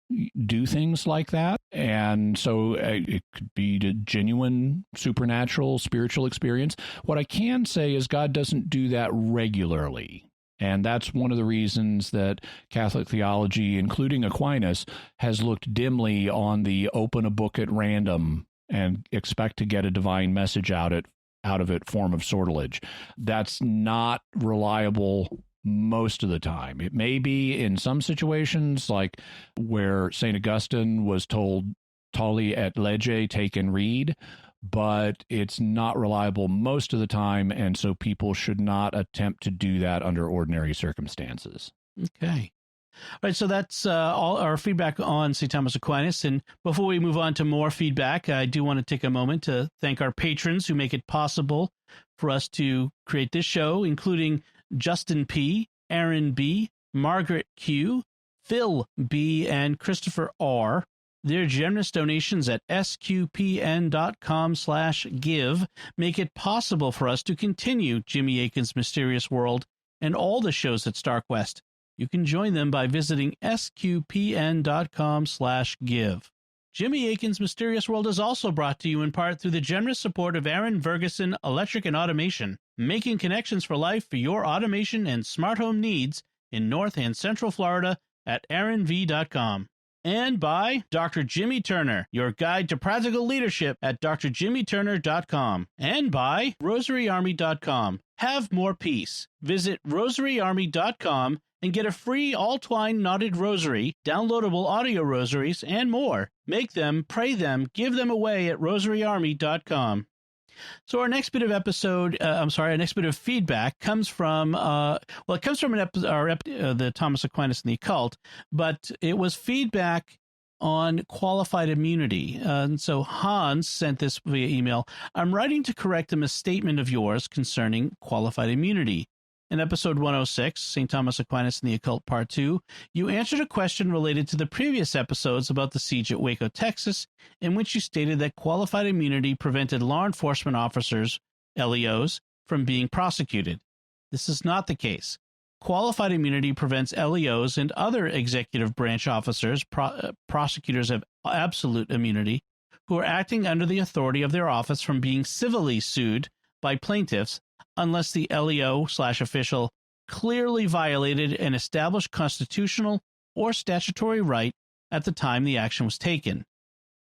do things like that. And so it could be a genuine supernatural spiritual experience. What I can say is God doesn't do that regularly. And that's one of the reasons that Catholic theology, including Aquinas, has looked dimly on the open a book at random and expect to get a divine message out of it form of sortilege. That's not reliable most of the time. It may be in some situations, like where St. Augustine was told, "Tolli et lege, take and read," but it's not reliable most of the time, and so people should not attempt to do that under ordinary circumstances. Okay. All right, so that's all our feedback on St. Thomas Aquinas. And before we move on to more feedback, I do want to take a moment to thank our patrons who make it possible for us to create this show, including Justin P., Aaron B., Margaret Q., Phil B., and Christopher R. Their generous donations at sqpn.com/give make it possible for us to continue Jimmy Akin's Mysterious World and all the shows at StarQuest. You can join them by visiting sqpn.com/give. Jimmy Akin's Mysterious World is also brought to you in part through the generous support of Aaron Vergeson Electric and Automation, making connections for life for your automation and smart home needs in North and Central Florida at aaronv.com. And by Dr. Jimmy Turner, your guide to practical leadership at drjimmyturner.com. And by rosaryarmy.com. Have more peace. Visit rosaryarmy.com and get a free all-twine knotted rosary, downloadable audio rosaries, and more. Make them, pray them, give them away at rosaryarmy.com. So our next bit of feedback comes from, it comes from the Thomas Aquinas and the Occult, but it was feedback on qualified immunity. And so Hans sent this via email. I'm writing to correct a misstatement of yours concerning qualified immunity. In episode 106, St. Thomas Aquinas and the Occult Part 2, you answered a question related to the previous episodes about the siege at Waco, Texas, in which you stated that qualified immunity prevented law enforcement officers, LEOs, from being prosecuted. This is not the case. Qualified immunity prevents LEOs and other executive branch officers, prosecutors have absolute immunity, who are acting under the authority of their office from being civilly sued by plaintiffs unless the LEO/official clearly violated an established constitutional or statutory right at the time the action was taken.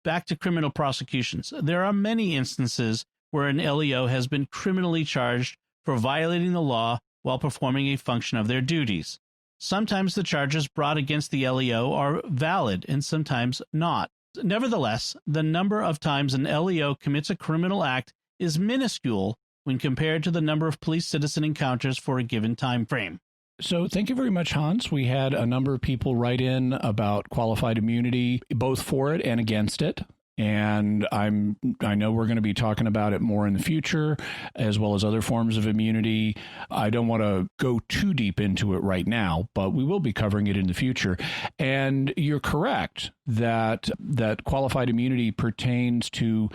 Back to criminal prosecutions. There are many instances where an LEO has been criminally charged for violating the law while performing a function of their duties. Sometimes the charges brought against the LEO are valid and sometimes not. Nevertheless, the number of times an LEO commits a criminal act is minuscule when compared to the number of police-citizen encounters for a given time frame. So thank you very much, Hans. We had a number of people write in about qualified immunity, both for it and against it. And I know we're going to be talking about it more in the future, as well as other forms of immunity. I don't want to go too deep into it right now, but we will be covering it in the future. And you're correct that qualified immunity pertains to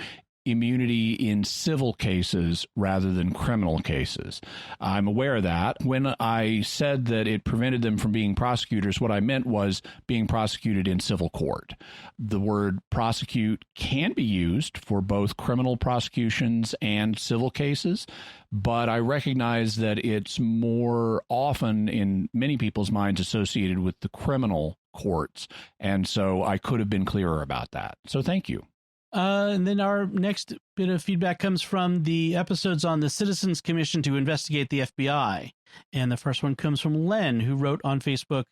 immunity in civil cases rather than criminal cases. I'm aware of that. When I said that it prevented them from being prosecutors, what I meant was being prosecuted in civil court. The word prosecute can be used for both criminal prosecutions and civil cases, but I recognize that it's more often in many people's minds associated with the criminal courts, and so I could have been clearer about that. So thank you. And then our next bit of feedback comes from the episodes on the Citizens Commission to investigate the FBI. And the first one comes from Len, who wrote on Facebook,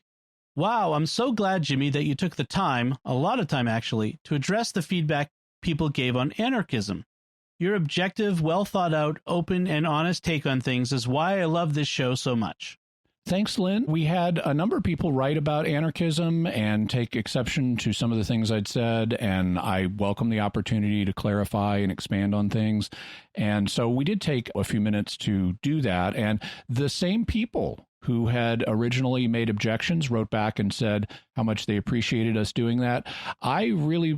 "Wow, I'm so glad, Jimmy, that you took the time, a lot of time actually, to address the feedback people gave on anarchism. Your objective, well thought out, open and honest take on things is why I love this show so much." Thanks, Lynn. We had a number of people write about anarchism and take exception to some of the things I'd said, and I welcome the opportunity to clarify and expand on things. And so we did take a few minutes to do that, and the same people who had originally made objections wrote back and said how much they appreciated us doing that. I really,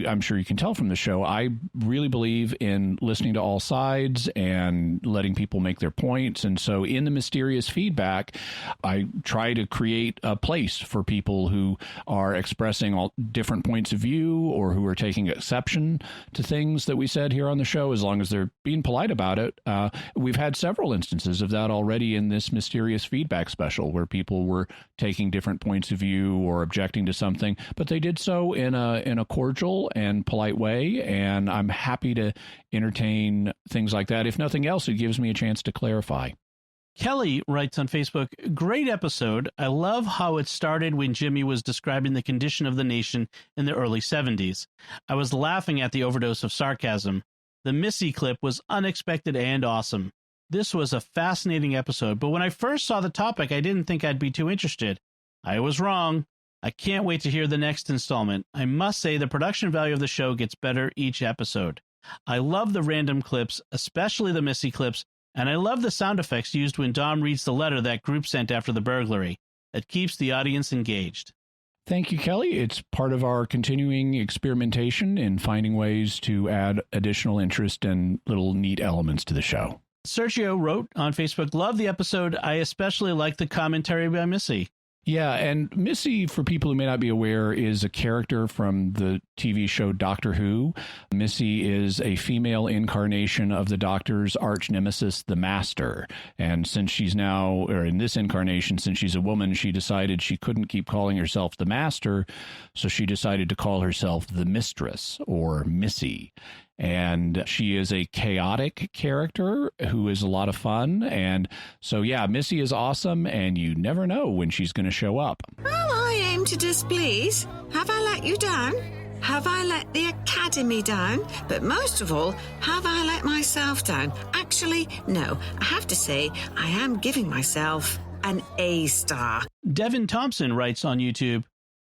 I'm sure you can tell from the show, I really believe in listening to all sides and letting people make their points. And so in the mysterious feedback, I try to create a place for people who are expressing all different points of view or who are taking exception to things that we said here on the show, as long as they're being polite about it. We've had several instances of that already in this mysterious feedback special, where people were taking different points of view or objecting to something, but they did so in a cordial and polite way, and I'm happy to entertain things like that. If nothing else, it gives me a chance to clarify. Kelly writes on Facebook, "Great episode. I love how it started when Jimmy was describing the condition of the nation in the early 70s. I was laughing at the overdose of sarcasm. The Missy clip was unexpected and awesome. This was a fascinating episode, but when I first saw the topic, I didn't think I'd be too interested. I was wrong. I can't wait to hear the next installment. I must say the production value of the show gets better each episode. I love the random clips, especially the Missy clips, and I love the sound effects used when Dom reads the letter that group sent after the burglary. It keeps the audience engaged." Thank you, Kelly. It's part of our continuing experimentation in finding ways to add additional interest and little neat elements to the show. Sergio wrote on Facebook, "Love the episode. I especially like the commentary by Missy." Yeah, and Missy, for people who may not be aware, is a character from the TV show Doctor Who. Missy is a female incarnation of the Doctor's arch nemesis, the Master. And since she's now, or in this incarnation, since she's a woman, she decided she couldn't keep calling herself the Master, so she decided to call herself the Mistress, or Missy. And she is a chaotic character who is a lot of fun. And so, yeah, Missy is awesome, and you never know when she's going to show up. Well, I aim to displease. Have I let you down? Have I let the Academy down? But most of all, have I let myself down? Actually, no. I have to say, I am giving myself an A star. Devin Thompson writes on YouTube,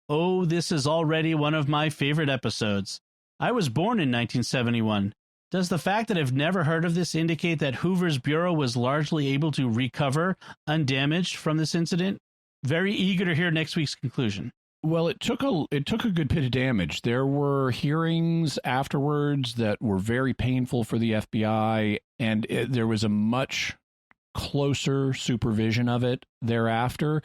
"Oh, this is already one of my favorite episodes. I was born in 1971. Does the fact that I've never heard of this indicate that Hoover's Bureau was largely able to recover undamaged from this incident? Very eager to hear next week's conclusion." Well, it took a good bit of damage. There were hearings afterwards that were very painful for the FBI, and there was a much closer supervision of it thereafter.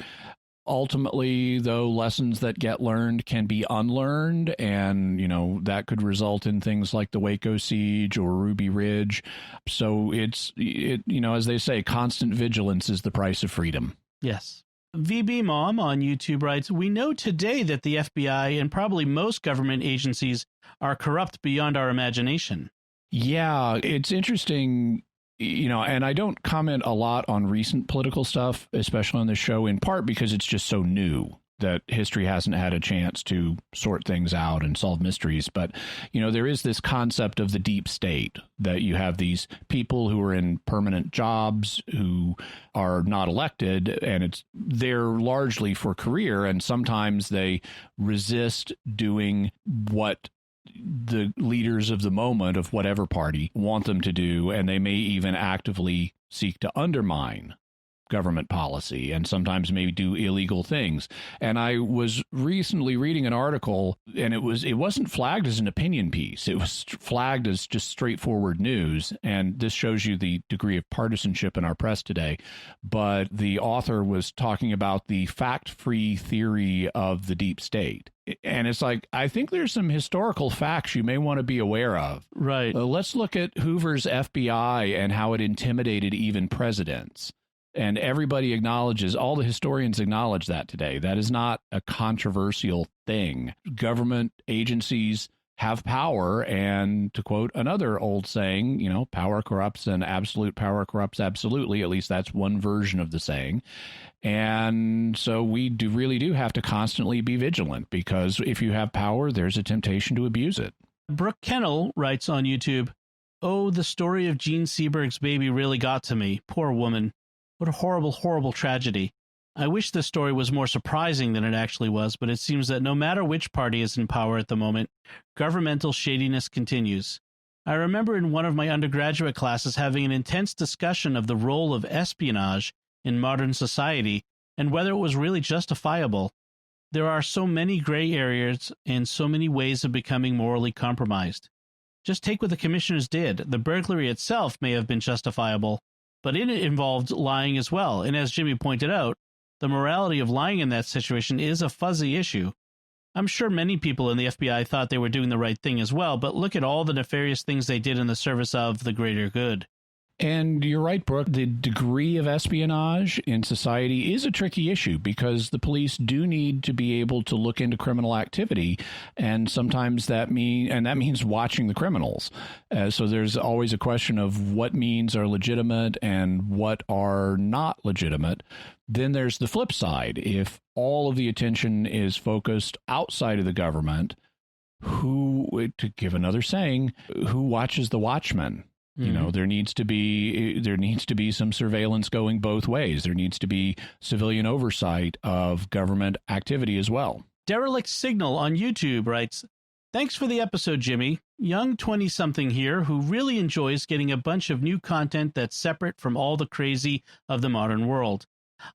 Ultimately, though, lessons that get learned can be unlearned, and, that could result in things like the Waco siege or Ruby Ridge. So it's as they say, constant vigilance is the price of freedom. Yes. VB Mom on YouTube writes, "We know today that the FBI and probably most government agencies are corrupt beyond our imagination." Yeah, it's interesting. And I don't comment a lot on recent political stuff, especially on the show, in part because it's just so new that history hasn't had a chance to sort things out and solve mysteries. But, there is this concept of the deep state, that you have these people who are in permanent jobs who are not elected, and they're largely for career. And sometimes they resist doing what the leaders of the moment of whatever party want them to do, and they may even actively seek to undermine government policy and sometimes maybe do illegal things. And I was recently reading an article, and it wasn't flagged as an opinion piece. It was flagged as just straightforward news. And this shows you the degree of partisanship in our press today. But the author was talking about the fact-free theory of the deep state. And it's like, I think there's some historical facts you may want to be aware of. Right. Let's look at Hoover's FBI and how it intimidated even presidents. And everybody acknowledges, all the historians acknowledge that today. That is not a controversial thing. Government agencies have power, and to quote another old saying, power corrupts and absolute power corrupts absolutely. At least that's one version of the saying. And so we really do have to constantly be vigilant, because if you have power, there's a temptation to abuse it. Brooke Kennel writes on YouTube, "Oh, the story of Gene Seberg's baby really got to me. Poor woman. What a horrible, horrible tragedy. I wish this story was more surprising than it actually was, but it seems that no matter which party is in power at the moment, governmental shadiness continues. I remember in one of my undergraduate classes having an intense discussion of the role of espionage in modern society and whether it was really justifiable. There are so many gray areas and so many ways of becoming morally compromised. Just take what the commissioners did. The burglary itself may have been justifiable, but it involved lying as well. And as Jimmy pointed out, the morality of lying in that situation is a fuzzy issue. I'm sure many people in the FBI thought they were doing the right thing as well, but look at all the nefarious things they did in the service of the greater good." And you're right, Brooke. The degree of espionage in society is a tricky issue, because the police do need to be able to look into criminal activity, and sometimes that means watching the criminals. So there's always a question of what means are legitimate and what are not legitimate. Then there's the flip side. If all of the attention is focused outside of the government, to give another saying, who watches the watchmen? There needs to be some surveillance going both ways. There needs to be civilian oversight of government activity as well. Derelict Signal on YouTube writes, "Thanks for the episode, Jimmy. Young 20-something here who really enjoys getting a bunch of new content that's separate from all the crazy of the modern world.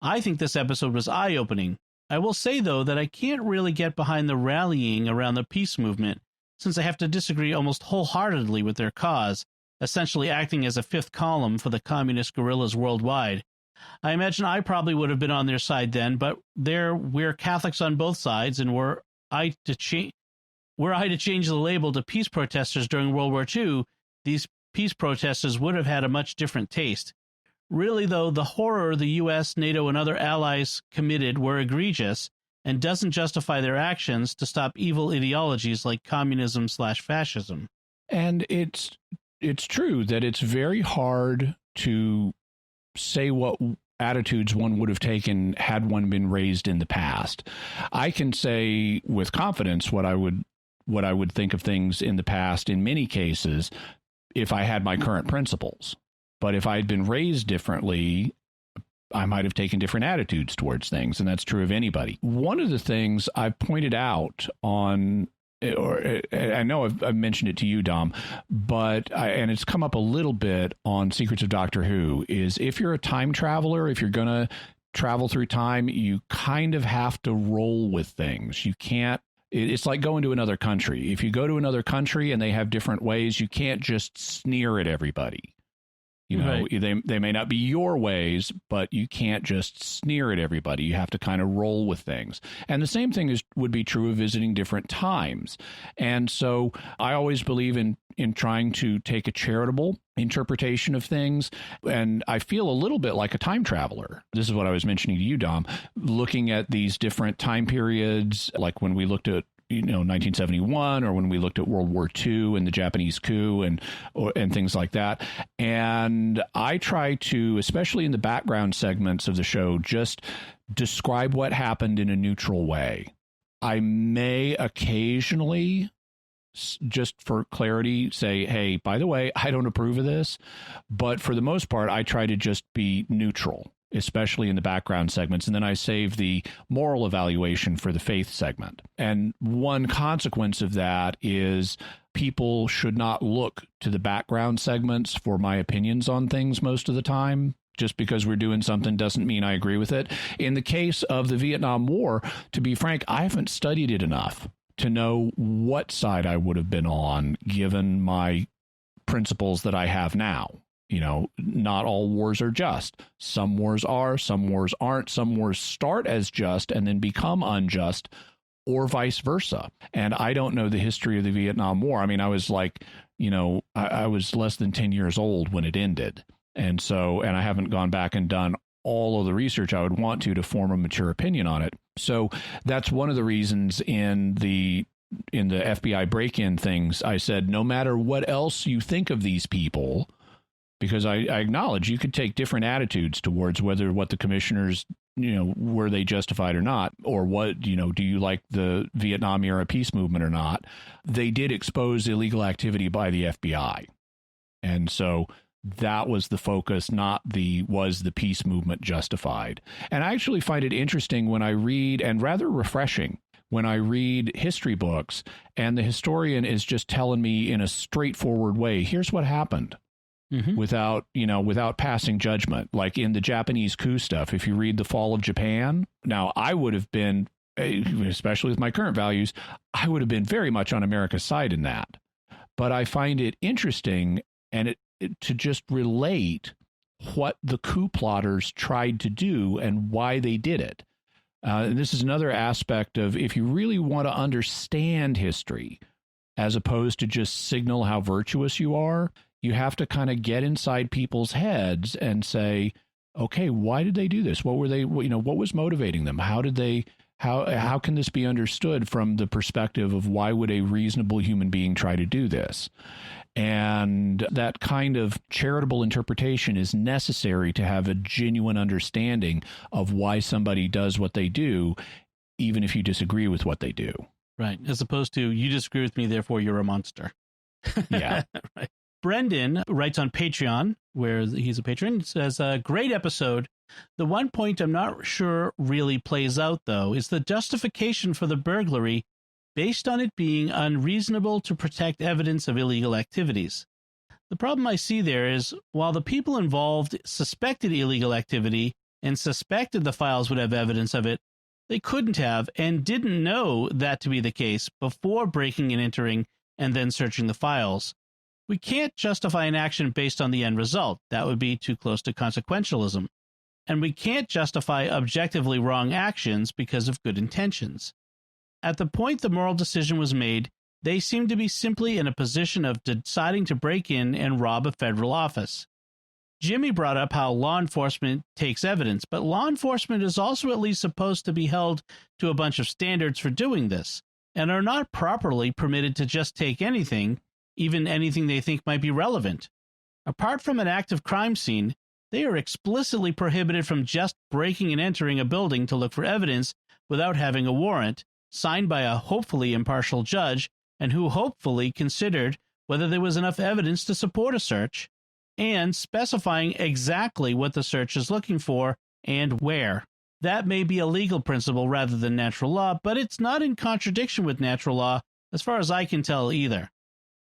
I think this episode was eye-opening. I will say, though, that I can't really get behind the rallying around the peace movement, since I have to disagree almost wholeheartedly with their cause, essentially acting as a fifth column for the communist guerrillas worldwide. I imagine I probably would have been on their side then, but we're Catholics on both sides, and were I to change the label to peace protesters during World War II, these peace protesters would have had a much different taste. Really, though, the horror the U.S., NATO, and other allies committed were egregious and doesn't justify their actions to stop evil ideologies like communism/fascism." And it's true that it's very hard to say what attitudes one would have taken had one been raised in the past. I can say with confidence what I would think of things in the past in many cases if I had my current principles. But if I'd been raised differently, I might have taken different attitudes towards things, and that's true of anybody. One of the things I've pointed out I know I've mentioned it to you, Dom, and it's come up a little bit on Secrets of Doctor Who, is if you're a time traveler, if you're going to travel through time, you kind of have to roll with things. You can't, it's like going to another country. If you go to another country and they have different ways, you can't just sneer at everybody. Right. They may not be your ways, but you can't just sneer at everybody. You have to kind of roll with things. And the same thing would be true of visiting different times. And so I always believe in trying to take a charitable interpretation of things. And I feel a little bit like a time traveler. This is what I was mentioning to you, Dom, looking at these different time periods, like when we looked at 1971, or when we looked at World War II and the Japanese coup and things like that. And I try to, especially in the background segments of the show, just describe what happened in a neutral way. I may occasionally, just for clarity, say, hey, by the way, I don't approve of this. But for the most part, I try to just be neutral. especially in the background segments. And then I save the moral evaluation for the faith segment. And one consequence of that is people should not look to the background segments for my opinions on things most of the time. Just because we're doing something doesn't mean I agree with it. In the case of the Vietnam War, to be frank, I haven't studied it enough to know what side I would have been on given my principles that I have now. You know, not all wars are just. Some wars are, some wars aren't. Some wars start as just and then become unjust, or vice versa. And I don't know the history of the Vietnam War. I mean, I was like, you know, I was less than 10 years old when it ended. And I haven't gone back and done all of the research I would want to form a mature opinion on it. So that's one of the reasons in the FBI break-in things, I said, no matter what else you think of these people, because I acknowledge you could take different attitudes towards whether what the commissioners, you know, were they justified or not, or what, you know, do you like the Vietnam era peace movement or not? They did expose illegal activity by the FBI. And so that was the focus, not was the peace movement justified. And I actually find it interesting when I read, and rather refreshing, when I read history books and the historian is just telling me in a straightforward way, here's what happened. Mm-hmm. Without passing judgment, like in the Japanese coup stuff. If you read The Fall of Japan, now I would have been, especially with my current values, I would have been very much on America's side in that. But I find it interesting and to just relate what the coup plotters tried to do and why they did it. And this is another aspect of, if you really want to understand history, as opposed to just signal how virtuous you are, you have to kind of get inside people's heads and say, okay, why did they do this? What were they, what was motivating them? How can this be understood from the perspective of why would a reasonable human being try to do this? And that kind of charitable interpretation is necessary to have a genuine understanding of why somebody does what they do, even if you disagree with what they do. Right. As opposed to, you disagree with me, therefore you're a monster. Yeah. Right. Brendan writes on Patreon, where he's a patron, says, great episode. The one point I'm not sure really plays out, though, is the justification for the burglary based on it being unreasonable to protect evidence of illegal activities. The problem I see there is, while the people involved suspected illegal activity and suspected the files would have evidence of it, they couldn't have and didn't know that to be the case before breaking and entering and then searching the files. We can't justify an action based on the end result. That would be too close to consequentialism. And we can't justify objectively wrong actions because of good intentions. At the point the moral decision was made, they seemed to be simply in a position of deciding to break in and rob a federal office. Jimmy brought up how law enforcement takes evidence, but law enforcement is also at least supposed to be held to a bunch of standards for doing this, and are not properly permitted to just take anything, even anything they think might be relevant. Apart from an active crime scene, they are explicitly prohibited from just breaking and entering a building to look for evidence without having a warrant, signed by a hopefully impartial judge, and who hopefully considered whether there was enough evidence to support a search, and specifying exactly what the search is looking for and where. That may be a legal principle rather than natural law, but it's not in contradiction with natural law, as far as I can tell either.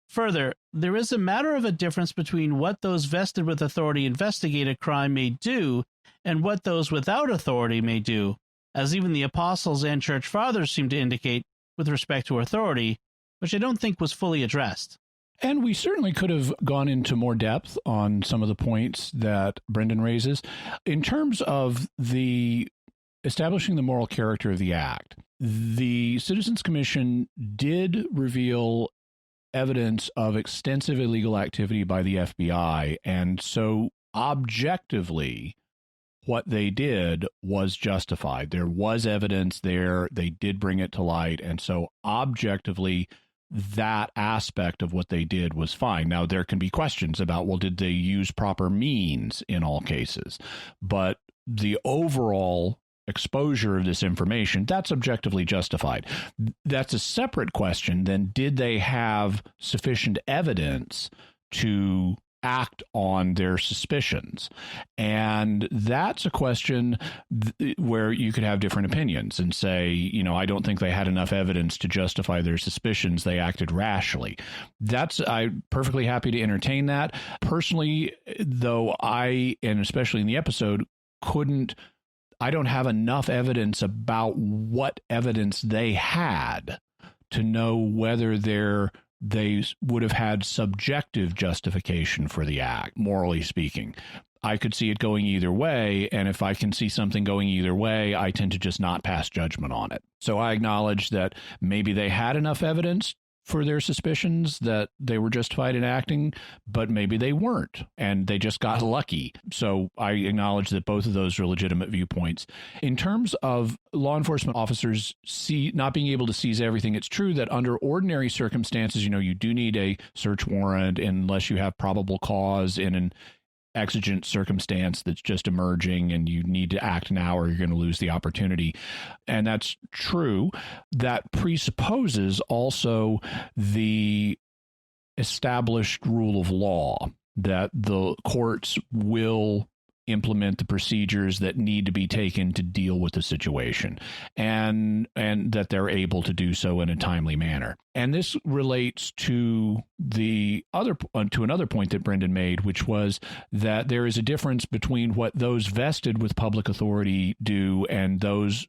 Further, there is a matter of a difference between what those vested with authority investigate a crime may do and what those without authority may do, as even the apostles and church fathers seem to indicate with respect to authority, which I don't think was fully addressed. And we certainly could have gone into more depth on some of the points that Brendan raises. In terms of the establishing the moral character of the act, the Citizens Commission did reveal evidence of extensive illegal activity by the FBI, and so objectively, what they did was justified. There was evidence there. They did bring it to light. And so objectively, that aspect of what they did was fine. Now, there can be questions about, well, did they use proper means in all cases? But the overall exposure of this information, that's objectively justified. That's a separate question. Then did they have sufficient evidence to act on their suspicions. And that's a question where you could have different opinions and say, I don't think they had enough evidence to justify their suspicions. They acted rashly. I'm perfectly happy to entertain that. Personally, though, and especially in the episode, I don't have enough evidence about what evidence they had to know whether they would have had subjective justification for the act, morally speaking. I could see it going either way, and if I can see something going either way, I tend to just not pass judgment on it. So I acknowledge that maybe they had enough evidence for their suspicions that they were justified in acting, but maybe they weren't, and they just got lucky. So I acknowledge that both of those are legitimate viewpoints. In terms of law enforcement officers not being able to seize everything, it's true that under ordinary circumstances, you do need a search warrant unless you have probable cause in an exigent circumstance that's just emerging and you need to act now or you're going to lose the opportunity. And that's true. That presupposes also the established rule of law that the courts will implement the procedures that need to be taken to deal with the situation, and that they're able to do so in a timely manner. And this relates to another point that Brendan made, which was that there is a difference between what those vested with public authority do and those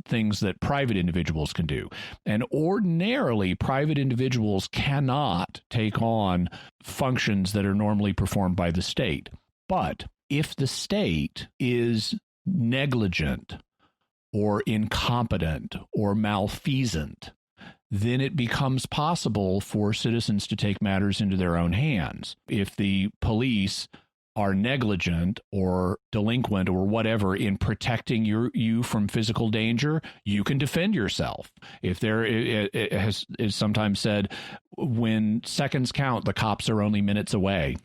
things that private individuals can do. And ordinarily, private individuals cannot take on functions that are normally performed by the state. But if the state is negligent or incompetent or malfeasant, then it becomes possible for citizens to take matters into their own hands. If the police are negligent or delinquent or whatever in protecting you from physical danger, you can defend yourself. If it is sometimes said, when seconds count, the cops are only minutes away.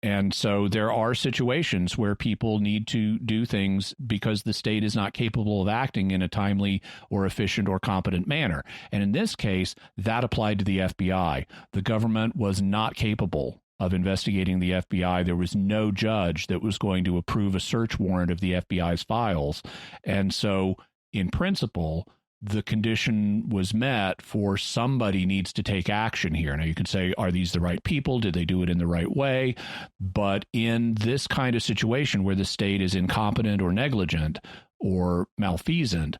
And so there are situations where people need to do things because the state is not capable of acting in a timely or efficient or competent manner. And in this case, that applied to the FBI. The government was not capable of investigating the FBI. There was no judge that was going to approve a search warrant of the FBI's files. And so, in principle, the condition was met for somebody needs to take action here. Now, you could say, are these the right people? Did they do it in the right way? But in this kind of situation where the state is incompetent or negligent or malfeasant,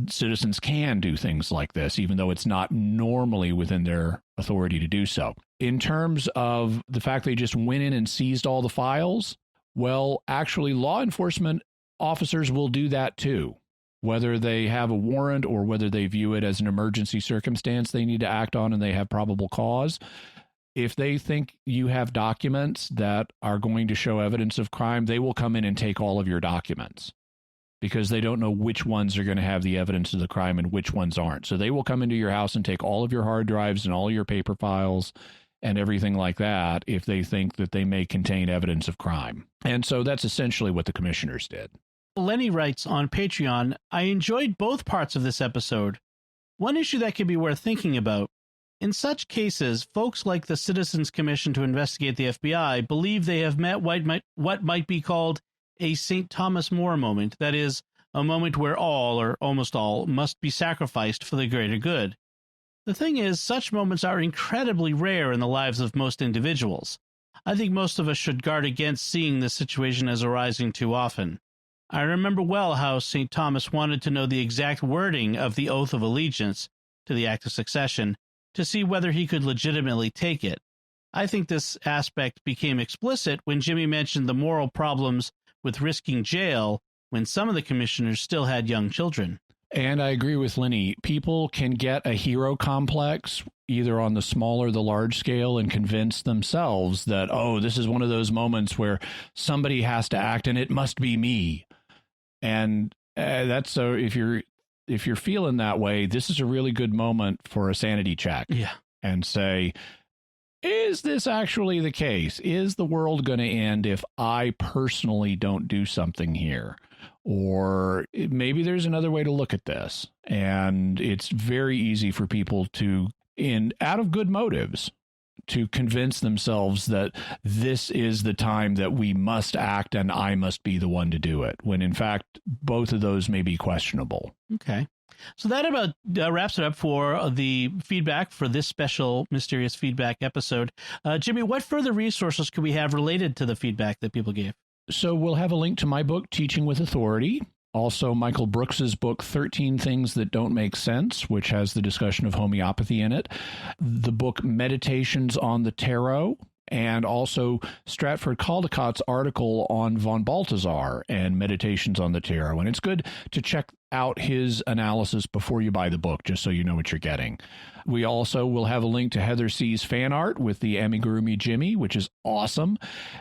citizens can do things like this, even though it's not normally within their authority to do so. In terms of the fact they just went in and seized all the files, well, actually, law enforcement officers will do that too. Whether they have a warrant or whether they view it as an emergency circumstance they need to act on and they have probable cause, if they think you have documents that are going to show evidence of crime, they will come in and take all of your documents because they don't know which ones are going to have the evidence of the crime and which ones aren't. So they will come into your house and take all of your hard drives and all your paper files and everything like that if they think that they may contain evidence of crime. And so that's essentially what the commissioners did. Lenny writes on Patreon, I enjoyed both parts of this episode. One issue that could be worth thinking about. In such cases, folks like the Citizens Commission to investigate the FBI believe they have met what might be called a St. Thomas More moment, that is, a moment where all, or almost all, must be sacrificed for the greater good. The thing is, such moments are incredibly rare in the lives of most individuals. I think most of us should guard against seeing this situation as arising too often. I remember well how St. Thomas wanted to know the exact wording of the oath of allegiance to the act of succession to see whether he could legitimately take it. I think this aspect became explicit when Jimmy mentioned the moral problems with risking jail when some of the commissioners still had young children. And I agree with Lenny. People can get a hero complex either on the small or the large scale and convince themselves that, oh, this is one of those moments where somebody has to act and it must be me. And that's so if you're feeling that way, this is a really good moment for a sanity check. Yeah. And say, is this actually the case? Is the world going to end if I personally don't do something here? Or maybe there's another way to look at this. And it's very easy for people to, out of good motives, to convince themselves that this is the time that we must act and I must be the one to do it, when in fact, both of those may be questionable. Okay. So that about wraps it up for the feedback for this special Mysterious Feedback episode. Jimmy, what further resources could we have related to the feedback that people gave? So we'll have a link to my book, Teaching with Authority. Also, Michael Brooks's book, 13 Things That Don't Make Sense, which has the discussion of homeopathy in it. The book, Meditations on the Tarot, and also Stratford Caldecott's article on von Balthasar and Meditations on the Tarot. And it's good to check out his analysis before you buy the book, just so you know what you're getting. We also will have a link to Heather C's fan art with the amigurumi Jimmy, which is awesome,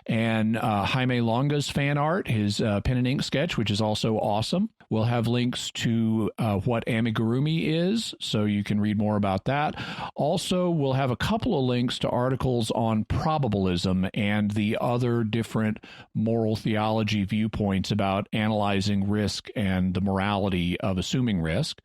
and Jaime Longa's fan art, his pen and ink sketch, which is also awesome. We'll have links to what amigurumi is, so you can read more about that. Also, we'll have a couple of links to articles on probabilism and the other different moral theology viewpoints about analyzing risk and the morality of assuming risk.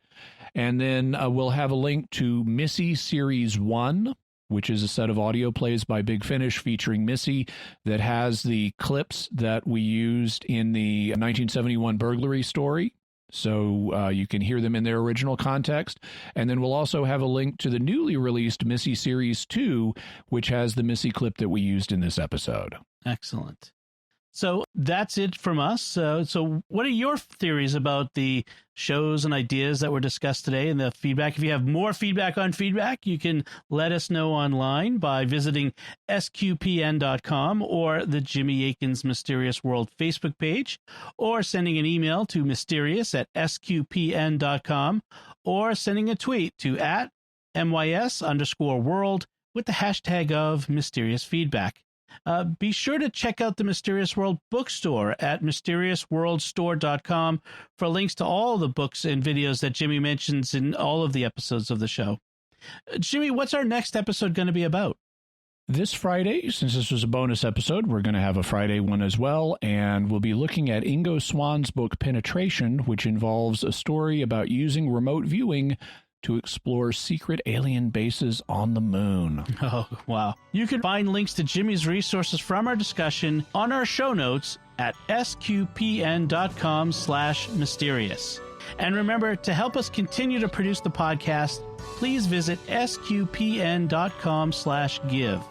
And then we'll have a link to Missy Series 1, which is a set of audio plays by Big Finish featuring Missy that has the clips that we used in the 1971 burglary story. So you can hear them in their original context. And then we'll also have a link to the newly released Missy Series 2, which has the Missy clip that we used in this episode. Excellent. So that's it from us. So what are your theories about the shows and ideas that were discussed today and the feedback? If you have more feedback on feedback, you can let us know online by visiting sqpn.com or the Jimmy Akin's Mysterious World Facebook page, or sending an email to mysterious@sqpn.com, or sending a tweet to @MYS_world with the hashtag of Mysterious Feedback. Be sure to check out the Mysterious World bookstore at mysteriousworldstore.com for links to all the books and videos that Jimmy mentions in all of the episodes of the show. Jimmy, what's our next episode going to be about? This Friday, since this was a bonus episode, we're going to have a Friday one as well, and we'll be looking at Ingo Swann's book Penetration, which involves a story about using remote viewing to explore secret alien bases on the moon. Oh, wow. You can find links to Jimmy's resources from our discussion on our show notes at sqpn.com/mysterious. And remember, to help us continue to produce the podcast, please visit sqpn.com/give.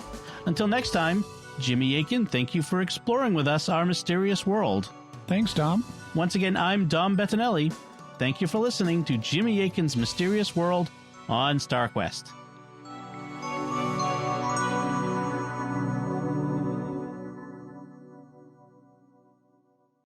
Until next time, Jimmy Akin, thank you for exploring with us our mysterious world. Thanks, Dom. Once again, I'm Dom Bettinelli. Thank you for listening to Jimmy Akin's Mysterious World on StarQuest.